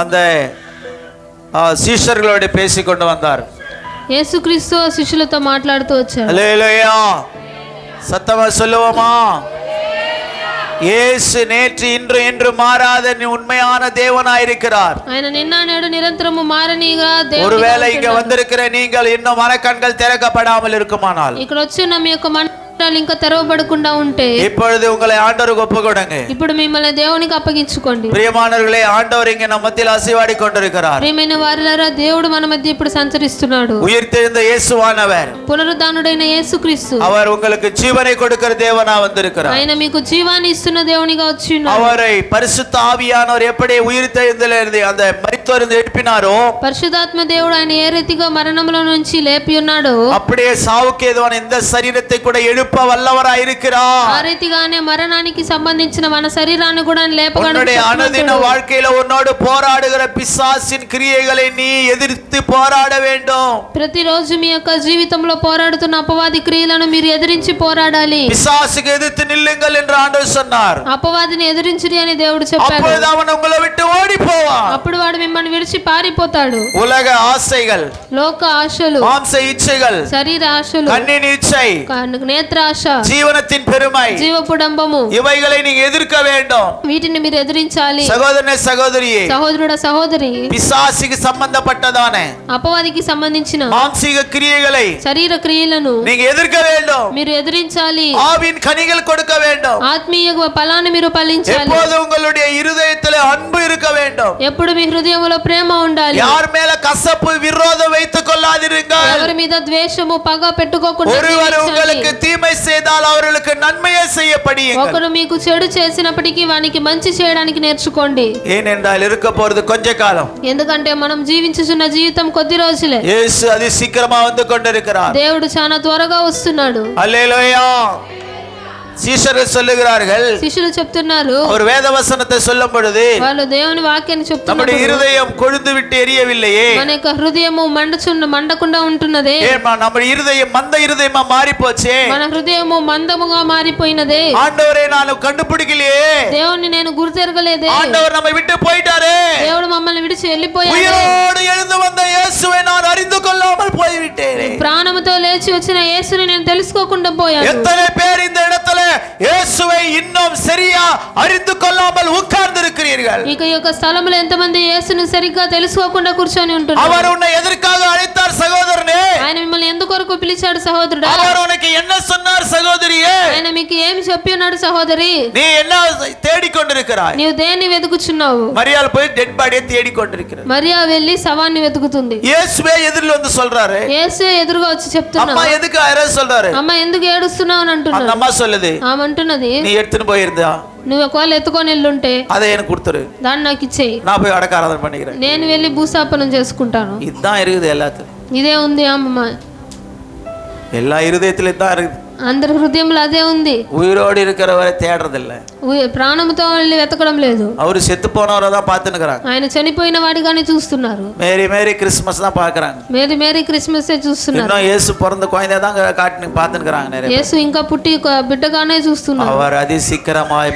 அந்த சீஷர்களோடு பேசிக்கொண்டு வந்தார். యేసుక్రీస్తు శిష్యులతో మాట్లాడుతూ వచ్చాడు. ஹல்லேலூயா. சத்தமா சொல்லுவோமா? இயேசு நேற்று இன்று என்று மாறாத உண்மையான தேவனாயிருக்கிறார். ఆయన నిన్న నేడు నిరంతరము మారనిగా దేవుడు. ஒருவேளை இங்க வந்திருக்கிற நீங்கள் இன்னும் மனக்கண்கள் திறக்கப்படாமல் இருக்குமானால், ఇక్కడ వచ్చి ఉన్న మీ యొక్క మనసు ఇంకా తెరవబడకుండా ఉంటే இப்பொழுது உங்களை ஆண்டவருக்கு ஒப்புக்கொடுங்க. ఇప్పుడు మిమ్మల్ని దేవునికి అప్పగించుకోండి. பிரியமானவர்களே, ஆண்டவர் இங்க நம்ம மத்தியில் அசைவாடி கொண்டிருக்கிறார். ప్రియమైన వారలారా, దేవుడు మన మధ్య ఇప్పుడు సంచరిస్తున్నాడు. உயிர்த்தெழுந்த இயேசுவானவர், పునరుద్ధానుడైన యేసుక్రీస్తు, அவர் உங்களுக்கு ஜீவனை கொடுக்கிற தேவனா வந்திருக்கிறார். ఆయన మీకు జీవాన్ని ఇస్తున్న దేవునిగా వచ్చి ఉన్నాడు. அவரை பரிசுத்த ஆவியானவர் எப்படி உயிர்த்தெழுந்ததிலிருந்து அந்த மரித்தோரிலிருந்து எழுப்பினாரோ, పరిశుద్ధాత్మ దేవుడు ఆయన ఏ రీతిగా మరణంలో నుంచి లేపి ఉన్నాడో, அப்படியே சாவுக்கு ஏதுவான இந்த சரீரத்தை கூட எழுப்ப வல்லவராய் இருக்கிறார். ఆ రీతిగానే మరణానికి సంబంధించిన మన శరీరాన్ని కూడా உன்னுடைய அனுதின வாழ்க்கையில உன்னோடு போராடுகிற பிசாசின் கிரியைகளை நீ எதிர்த்து போராட வேண்டும். ప్రతిరోజు మీ యొక్క జీవితంలో పోరాడుతున్న అపవాది క్రియలను మీరు ఎదిరించి పోరాడాలి. பிசாசுக்கு எதிர்த்து நில்லுங்கள் என்று ஆண்டவர் சொன்னார். అపవాదిని ఎదిరించుడి అని దేవుడు చెప్పాడు. அப்பொழுது அவன் உங்களை விட்டு ஓடி போவான். అప్పుడు వాడు మిమ్మల్ని విడిచి పారిపోతాడు. உலக ஆசைகள், లోక ఆశలు, மாம்ச இச்சைகள், శరీర ఆశలు, கண்ணின் இச்சை, నేత్ర ఆశ, ஜீவனத்தின் பெருமை, జీవపుడంబము, இவைகளை நீங்க எதிர்க்க வேண்டும். వీటిని మీరు ఎదిరించాలి. சகோதரனே சகோதரியே, సహోదరుడా సహోదరి, பிசாசுக்கு சம்பந்தப்பட்டதான అపవాదికి సంబంధించిన மாம்சீக கிரியைகளை శరీర క్రియలను நீங்க எதிர்க்க வேண்டும். మీరు ఎదిరించాలి. ஆவின் கனிகள் கொடுக்க வேண்டும். ఆత్మీయ ఫలాన్ని మీరు ఫలించాలి. எப்போது உங்களுடைய இருதயத்தில் அன்பு இருக்க வேண்டும். ఎప్పుడు మీ హృదయంలో ప్రేమ ఉండాలి. யார் மேல கசப்பு விரோதம் வைத்துக் கொள்ளாதிருங்கள். ఎవరి మీద ద్వేషము పగ పెట్టుకోకుండా ஒருவர் உங்களுக்கு தீமை செய்தால் அவர்களுக்கு நன்மையை செய்ய படியுங்கள். ఒకరు మీకు చెడు చేసినప్పటికీ వానికి మంచి చేయడానికి నేర్చుకోండి. ஏனென்றால் இருக்க போறது கொஞ்ச காலம். ఎందుకంటే మనం జీవించుచున్న జీవితం కొద్ది రోజులే. இயேசு அதி சீக்கிரமா வந்து கொண்டிருக்கிறார். దేవుడు చాలా త్వరగా వస్తున్నాడు. அல்லேலூயா. சீஷர்கள் சொல்லுகிறார்கள், శిష్యులు చెప్తున్నారు, ஒரு வேத வசனத்தை சொல்லும் பொழுது వాళ్ళు దేవుని వాక్యాన్ని நம்முடைய చెప్తున్నారు, இருதயம் கொழுந்து விட்டு எரியவில்லையே, మన యొక్క హృదయము మండకుండా ఉంటున్నదే, நம்முடைய இருதயம் மந்த இருதயமா மாறி போச்சே, మన హృదయము మందముగా మారిపోయినదే, ஆண்டவரே நான் கண்டுபிடிக்கலையே, దేవుణ్ణి నేను గుర్తెరగలేదే, ஆண்டவர் நம்மை விட்டு போயிட்டாரே, దేవుడు మమ్మల్ని విడిచి వెళ్ళిపోయాడు, உயிரோடு எழுந்து வந்த இயேசுவை நான் அறிந்து கொள்ளாமல் போய்விட்டேனே, ప్రాణముతో లేచి వచ్చిన యేసుని నేను తెలుసుకోకుండా పోయాను. எத்தனை பேர் இந்த இடத்துல இயேசுவை இன்னும் சரியா அறிந்து கொள்ளாமல் உட்கார்ந்து இருக்கிறீர்கள். ఇక ఈ యొక్క స్థలంలో ఎంతమంది యేసుని సరిగ్గా తెలుసుకోకుండా కూర్చొని ఉంటున్నారు? அவர் உன்னை எதற்காக அழைத்தார் சகோதரனே? ఆయన మిమ్మల్ని ఎందుకొరకు పిలిచాడు సహోదరుడా? அவர் உனக்கு என்ன சொன்னார் సహోదరియే? ఆయన మీకు ఏమి చెప్పి ఉన్నాడు సహోదరి? நீ என்ன தேடிக்கொண்டிருக்கிறாய்? నీవు దేన్ని వెతుకుచున్నావు? மரியாள் போய் டெட் பாடியை தேடிக்கொண்டிருக்கிறார். మరియా వెళ్ళి శవాన్ని వెతుకుతుంది. இயேசுவே எதிரில் வந்து சொல்றாரு. యేసు ఎదురుగా వచ్చి చెప్తున్నాడు. அம்மா எதுக்கு அழ சொல்றாரு? అమ్మ ఎందుకు ఏడుస్తున్నావు అని அந்த అంటున్నాడు. அம்மா சொல்லுது, ఆమె అంటున్నది, நீ எடுத்துன்னு போயிருந்தா నువ్వు ఒకవేళ ఎత్తుకొని వెళ్ళుంటే அதை எனக்கு கொடுத்துரு, దాన్ని నాకు ఇచ్చేయి, நான் போய் அடக்க ஆராதனை பண்ணிக்கிறேன். నేను వెళ్ళి భూస్థాపనం చేసుకుంటాను. இதுதான் இருக்குது எல்லாத்துக்கும். ఇదే ఉంది అమ్మ, எல்லா இருதயத்திலும் தான் இருக்குது. అందరి హృదయంలో అదే ఉంది. உயிரோடு இருக்கிறவரை தேடுறதில்ல, ప్రాణంతో వెళ్ళి వెతకడం లేదు. அவரு செத்து போனவரை தான் பார்த்துன்னுக்குறாங்க. ఆయన చనిపోయిన వాడిగానే చూస్తున్నారు. மேரி மேரி கிறிஸ்மஸ் தான் பார்க்கறாங்க. మేరీ మేరీ క్రిస్మస్ చూస్తున్నారు. இன்னும் இயேசு பிறந்த குழந்தை தான் காட்டி பார்த்துன்னுக்குறாங்க நிறைய. యేసు ఇంకా పుట్టి బిడ్డగానే చూస్తున్నారు. அவர் அதி சீக்கிரமாய்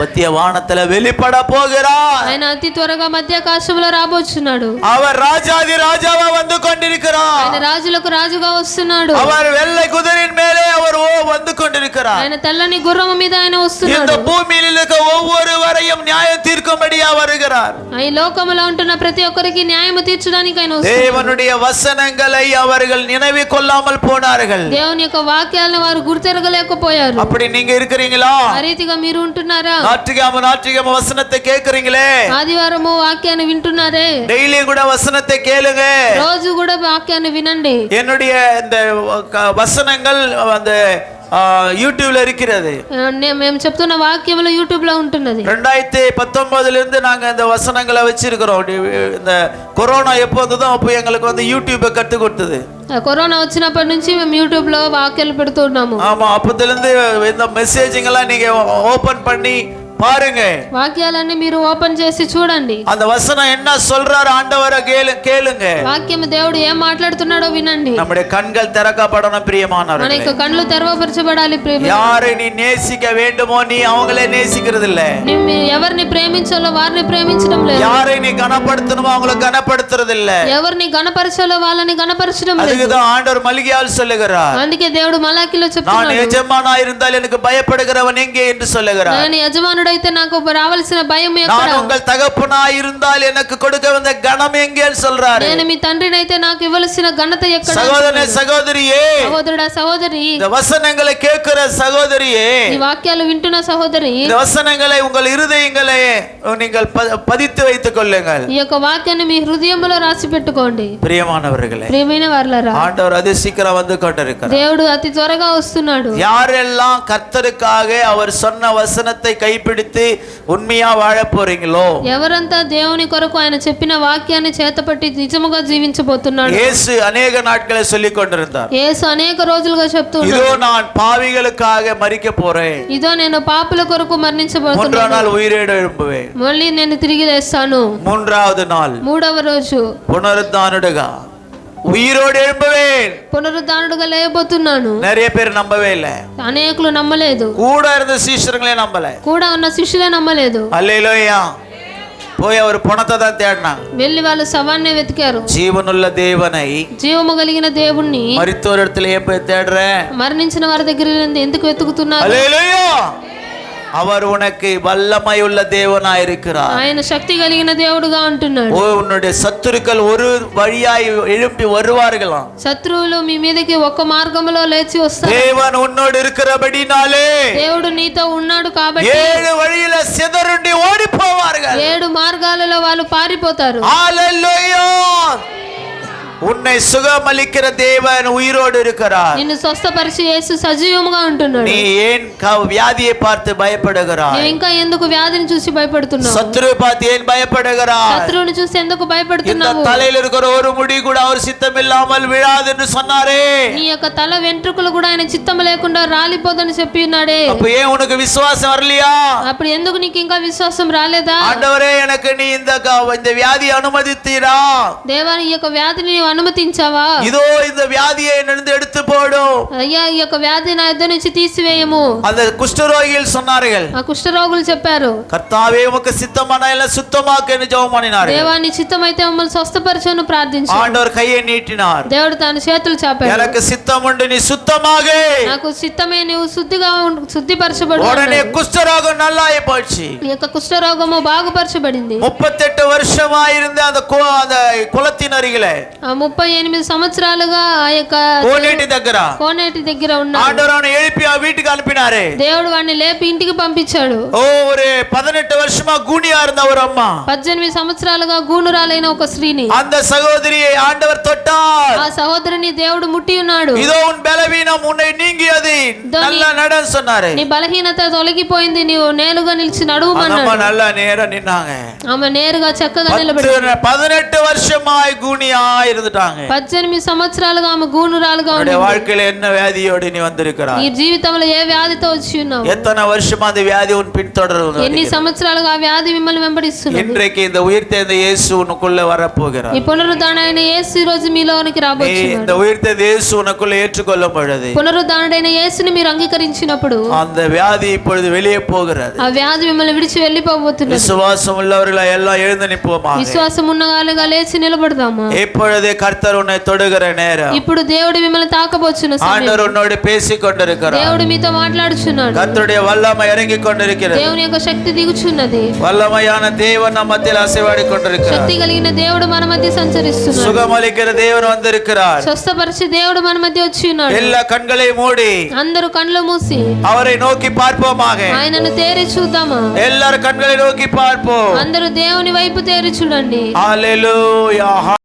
மத்திய வானத்துல வெளிப்பட போகிறார். ఆయన అతి త్వరగా మధ్యాకాశంలో రాబోచున్నాడు. அவர் ராஜாதி ராஜாவா வந்து கொண்டிருக்கிறார். ఆయన రాజులకు రాజుగా వస్తున్నాడు. அவர் வெள்ளை குதிரையின் மேலே அவர் வந்து கொண்டிருக்கிறார். ఆయన తెల్లని గుర్రము మీద ఆయన వస్తున్నాడు. இந்த பூமியில் இருக்க ஒவ்வொருவரையும் நியாயம் தீர்க்கும்படியா வருகிறார். ఈ లోకములో ఉంటున్న ప్రతి ఒక్కరికి న్యాయము తీర్చడానికి ఆయన వస్తున్నాడు. தேவனுடைய வசனங்களை அவர்கள் நினைவு கொள்ளாமல் போனார்கள். దేవుని యొక్క వాక్యాలను వారు గుర్తెరగలేకపోయారు. அப்படி நீங்க இருக்கிறீங்களா? ఆ రీతిగా మీరు ఉంటున్నారా? நாட்டிகம வசனத்தை கேக்குறீங்களே, ఆదివారము వాక్యాన్ని వింటున్నారే, டெய்லி கூட வசனத்தை கேளுங்க. రోజు కూడా వాక్యాన్ని వినండి. என்னுடைய இந்த வசனங்கள் அந்த யூடியூப்ல இருக்கிறது. మేము చెప్తున్న వాక్యములు యూట్యూబ్ లో ఉంటున్నది. 2019 இருந்து நாங்க இந்த வசனங்களை வச்சிருக்கிறோம். இந்த கொரோனா எப்போ வந்ததோ அப்போ எங்களுக்கு வந்து யூடியூபை கத்து கொடுத்தது. కరోనా వచ్చినప్పటి నుంచి మేము యూట్యూబ్ లో వాక్యాలు పెడుతున్నాము. ஆமா, அப்பத்துல இருந்து இந்த மெசேஜிங் எல்லாம் நீங்க ஓபன் பண்ணி பாருங்க. వాక్యాలన్నీ మీరు ఓపెన్ చేసి చూడండి. அந்த வசனம் என்ன சொல்றாரு ஆண்டவரை கேளுங்க. వాక్యం దేవుడు ఏం మాట్లాడుతున్నాడో వినండి. நம்முடைய கண்கள் திறக்கப்படணும் பிரியமானவர்களே. మన యొక్క కళ్ళు తెరవపరచబడాలి. யாரை நீ நேசிக்க வேண்டுமோ நீ அவங்களே நேசிக்கிறது இல்ல. நீ ఎవరిని ప్రేమించాలో వారిని ప్రేమించడం లేదు. யாரை நீ கனப்படுத்தணுமோ அவங்கள கனப்படுத்துறது இல்ல. ఎవరిని గణపరచాలో వాళ్ళని గణపరచడం లేదు. அதுக்குதான் ஆண்டவர் மல்கியால் சொல்லுகிறார். అందుకే దేవుడు మలాకీలో చెప్తున్నాడు, நான் எஜமானா இருந்தால் எனக்கு பயப்படுகிறவன் எங்கே என்று சொல்லுகிறார். నేను యజమానుడైతే నాకు రావాల్సిన భయం ఎక్కడ? நான் உங்கள் தகப்பனாய் இருந்தால் எனக்கு கொடுக்க வந்த கணம் எங்கே சொல்றாரு. నేను మీ తండ్రినైతే నాకు ఇవ్వాల్సిన ఘనత ఎక్కడ? சகோதரனே சகோதரியே, సహోదరుడా సహోదరి, இந்த வசனங்களை கேட்கிற சகோதரியே, ఈ వాక్యాలు వింటున్న సహోదరి, இந்த வசனங்களை உங்கள் இருதயங்களை நீங்கள் பதித்து வைத்துக் கொள்ளுங்கள். ఈ యొక్క వాక్యాన్ని మీ హృదయంలో రాసి పెట్టుకోండి. பிரியமானவர்களே, ప్రియమైన వారలారా, ஆண்டவர் அதி சீக்கிரம் வந்து கொண்டிருக்கிறார். దేవుడు అతి త్వరగా వస్తున్నాడు. யாரெல்லாம் கர்த்தருக்காக அவர் சொன்ன வசனத்தை கைப்பிடித்து உண்மையா வாழ போறீங்களோ, ఎవరంతా దేవుని కొరకు ఆయన చెప్పిన వాక్యాన్ని చేతపట్టి నిజముగా జీవించబోతున్నాడు. இயேசு அநேக நாட்களை சொல்லிக் கொண்டிருந்தார். యేసు అనేక రోజులుగా చెప్తున్నాడు, இதோ நான் பாவிகளுக்காக மரிக்க போறேன், ఇదో నేను పాపుల కొరకు మరణించబోతున్నాను, மூன்றாம் நாள் உயிரோடு எழும்புவேன், మళ్ళీ నేను తిరిగి లేస్తాను, மூன்றாவது நாள் మూడవ రోజు புனருத்தானுடுగా உயிரோடு எழும்புவேன். పునరుద్ధానుడుగా లేయబోతున్నాను. நிறைய பேர் நம்பவே இல்ல. అనేకులు నమ్మలేదు. கூட இருந்த சீஷர்களே நம்பல. కూడా ఉన్న శిష్యులే నమ్మలేదు. அல்லேலூயா. போய் அவர் பணத்தை தான் தேடினாங்க. వెళ్ళి వాళ్ళు శవాన్ని వెతికారు. జీవనుள்ள தேவனை, జీవము కలిగిన దేవుణ్ణి மரித்தோர் இடத்துல ஏன் போய் தேடுற? మరణించిన వారి దగ్గర ఎందుకు వెతుకుతున్నారు? அல்லேலூயா. அவர் உனக்கு வல்லமை உள்ள தேவனாய் இருக்கிறார். ఆయన శక్తి కలిగిన దేవుడుగా ఉంటున్నాడు. உன்னுடைய சத்துருக்கள் ஒரு வழியாய் எழும்பி வருவார்களாம். శత్రువులు మీ మీదకి ఒక్క మార్గంలో లేచి వస్తారు. தேவன் உன்னோடு இருக்கிறபடினாலே దేవుడు నీతో ఉన్నాడు కాబట్టి 7 வழியில சிதறுண்டி ஓடி போவார்கள். 7 మార్గాలలో వాళ్ళు పారిపోతారు. ஹalleluya. உன்னை சுகமளிக்கிற தேவன் உயிரோடு இருக்கிறார். నిన్ను స్వస్థపరిచి యేసు సజీవముగా ఉంటున్నాడు. நீ ஏன் வியாதியை பார்த்து பயப்படுகிறாய்? నువ్వు ఇంకా ఎందుకు వ్యాధిని చూసి భయపడుతున్నావు? சத்துருவை பார்த்து ஏன் பயப்படுகிறாய்? శత్రువుని చూసి ఎందుకు இந்த భయపడుతున్నావు? தலையில் இருக்கிற ஒரு முடி கூட அவர் சித்தம் இல்லாமல் விழாது என்று சொன்னாரே. నీ యొక్క తల వెంట్రుకలు కూడా ఆయన చిత్తం లేకుండా రాలిపోదని చెప్పి ఉన్నాడే. அப்ப ஏன் உனக்கு விசுவாசம் வரலையா? అప్పుడు ఎందుకు నీకు ఇంకా విశ్వాసం రాలేదా? ஆண்டவரே, எனக்கு நீ இந்த வியாதி அனுமதித்தீரா? దేవా, ఈ యొక్క వ్యాధిని అనుమతించావా? இதோ இந்த வியாதியை என்னிருந்து எடுத்து போடும். అయ్యా ఈ యొక్క వ్యాధి నా యొద్ద నుంచి తీసివేయము. அந்த குஷ்டரோகிகள் சொன்னார்கள், ఆ కుష్ఠరోగులు చెప్పారు, கர்த்தாவே உமக்கு சித்தமான எல்லாம் சுத்தமாக்கு என்று ஜெபம் பண்ணினார்கள். దేవా నీ చిత్తమైతే మమ్మల్ని స్వస్థపరచను ప్రార్థించు. ஆண்டவர் கையை நீட்டினார். దేవుడు తన చేతులు చాపాడు. எனக்கு சித்தம் உண்டு, நீ சுத்தமாக. నాకు చిత్తమే, నీవు శుద్ధిపరచబడు. உடனே குஷ்டரோகம் நல்லாயி போச்சு. ఈ యొక్క కుష్ఠరోగము బాగుపరచబడింది. 38 வருஷமா இருந்த அந்த குளத்தின் அருகிலே 38 సంవత్సరాలుగా ఆ యొక్క కోనేటి దగ్గర ఉన్నాడు. ஆண்டவர் அவனை எழுப்பி வீட்டுக்கு அனுப்பினாரு. దేవుడు వాడిని లేపి ఇంటికి పంపించాడు. ஒரு 18 வருஷமா கூனியா இருந்த ஒரு அம்மா, 18 సంవత్సరాలుగా గూనురాలైన ఒక స్త్రీని அந்த சகோதரியை ஆண்டவர் தொட்டார். ఆ సహోదరుని దేవుడు ముట్టి ఉన్నాడు. இதோ உன் பலவீனம் உன்னை நீங்கியது, நல்லா நடன்னு சொன்னாரு. నీ బలహీనత తొలగిపోయింది, నీవు నేరుగా నిలిచి నడువుమన్నాడు. அம்மா நல்லா நேரா நின்னாங்க. ఆమె నేరుగా చక్కగా నిలబడి 18 வருஷமாய் கூனியா இருந்துட்டாங்க. 18 సంవత్సరాలుగా ఆమె గూనురాలుగా ఉంది. வாழ்க்கையில என்ன வியாதியோடு நீ வந்திருக்கிறாய்? ఈ జీవితంలో ఏ వ్యాధితో వచ్చి ఉన్నావు? எத்தனை வருஷமா அந்த வியாதி உன் பின்தொடர்ந்து? ఎన్ని సంవత్సరాలుగా ఆ వ్యాధి మిమ్మల్ని వెంబడిస్తున్నది? இன்றைக்கு இந்த உயிர்த்தெழுந்த இயேசு உனக்குள்ள வரப்போகிறார். ఈ పునరుద్ధానుడైన యేసు ఈ రోజు మీలోనికి రాబోతున్నాడు. இந்த உயிர்த்தெழுந்த இயேசு உனக்குள்ள ஏற்றுக்கொள்ளும் பொழுது, పునరుద్ధానుడైన యేసుని మీరు అంగీకరించినప్పుడు அந்த வியாதி இப்பொழுது வெளியே போகிறது. ఆ వ్యాధి మిమ్మల్ని విడిచి వెళ్ళిపోబోతున్నది. விசுவாசம் உள்ளவர்கள் எல்லாம் எழுந்து நிற்போமா? విశ్వాసం ఉన్నవాళ్ళుగా లేచి నిలబడదామా? இப்பொழுதே கர்த்தர் உன்னை தொடுகிற நேரம். ఇప్పుడు దేవుడు మిమ్మల్ని తాకబోచున్న సమయం. ஆண்டவர் உன்னோடு பேசிக் கொண்டிருக்கிறார். దేవుడు మీతో మాట్లాడుచున్నాడు. கர்த்தருடைய வல்லமை இறங்கிக் கொண்டிருக்கிறது. దేవుని యొక్క శక్తి దిగుచున్నది. வல்லமையான தேவன் நம்ம மத்தியில் அசைவாடி கொண்டிருக்கிறார். శక్తి కలిగిన దేవుడు మన మధ్య సంచరిస్తున్నాడు. சுகமளிக்கிற தேவன் வந்திருக்கிறார். స్వస్థపరిచే దేవుడు మన మధ్య వచ్చి ఉన్నాడు. எல்லா கண்களை மூடி అందరూ కళ్ళు మూసి அவரை நோக்கி பார்ப்போமாக. ఆయనను తేరి చూద్దామా? எல்லாரும் கண்களை நோக்கி பார்ப்போம். అందరూ దేవుని వైపు తేరి చూడండి. ஹalleluya.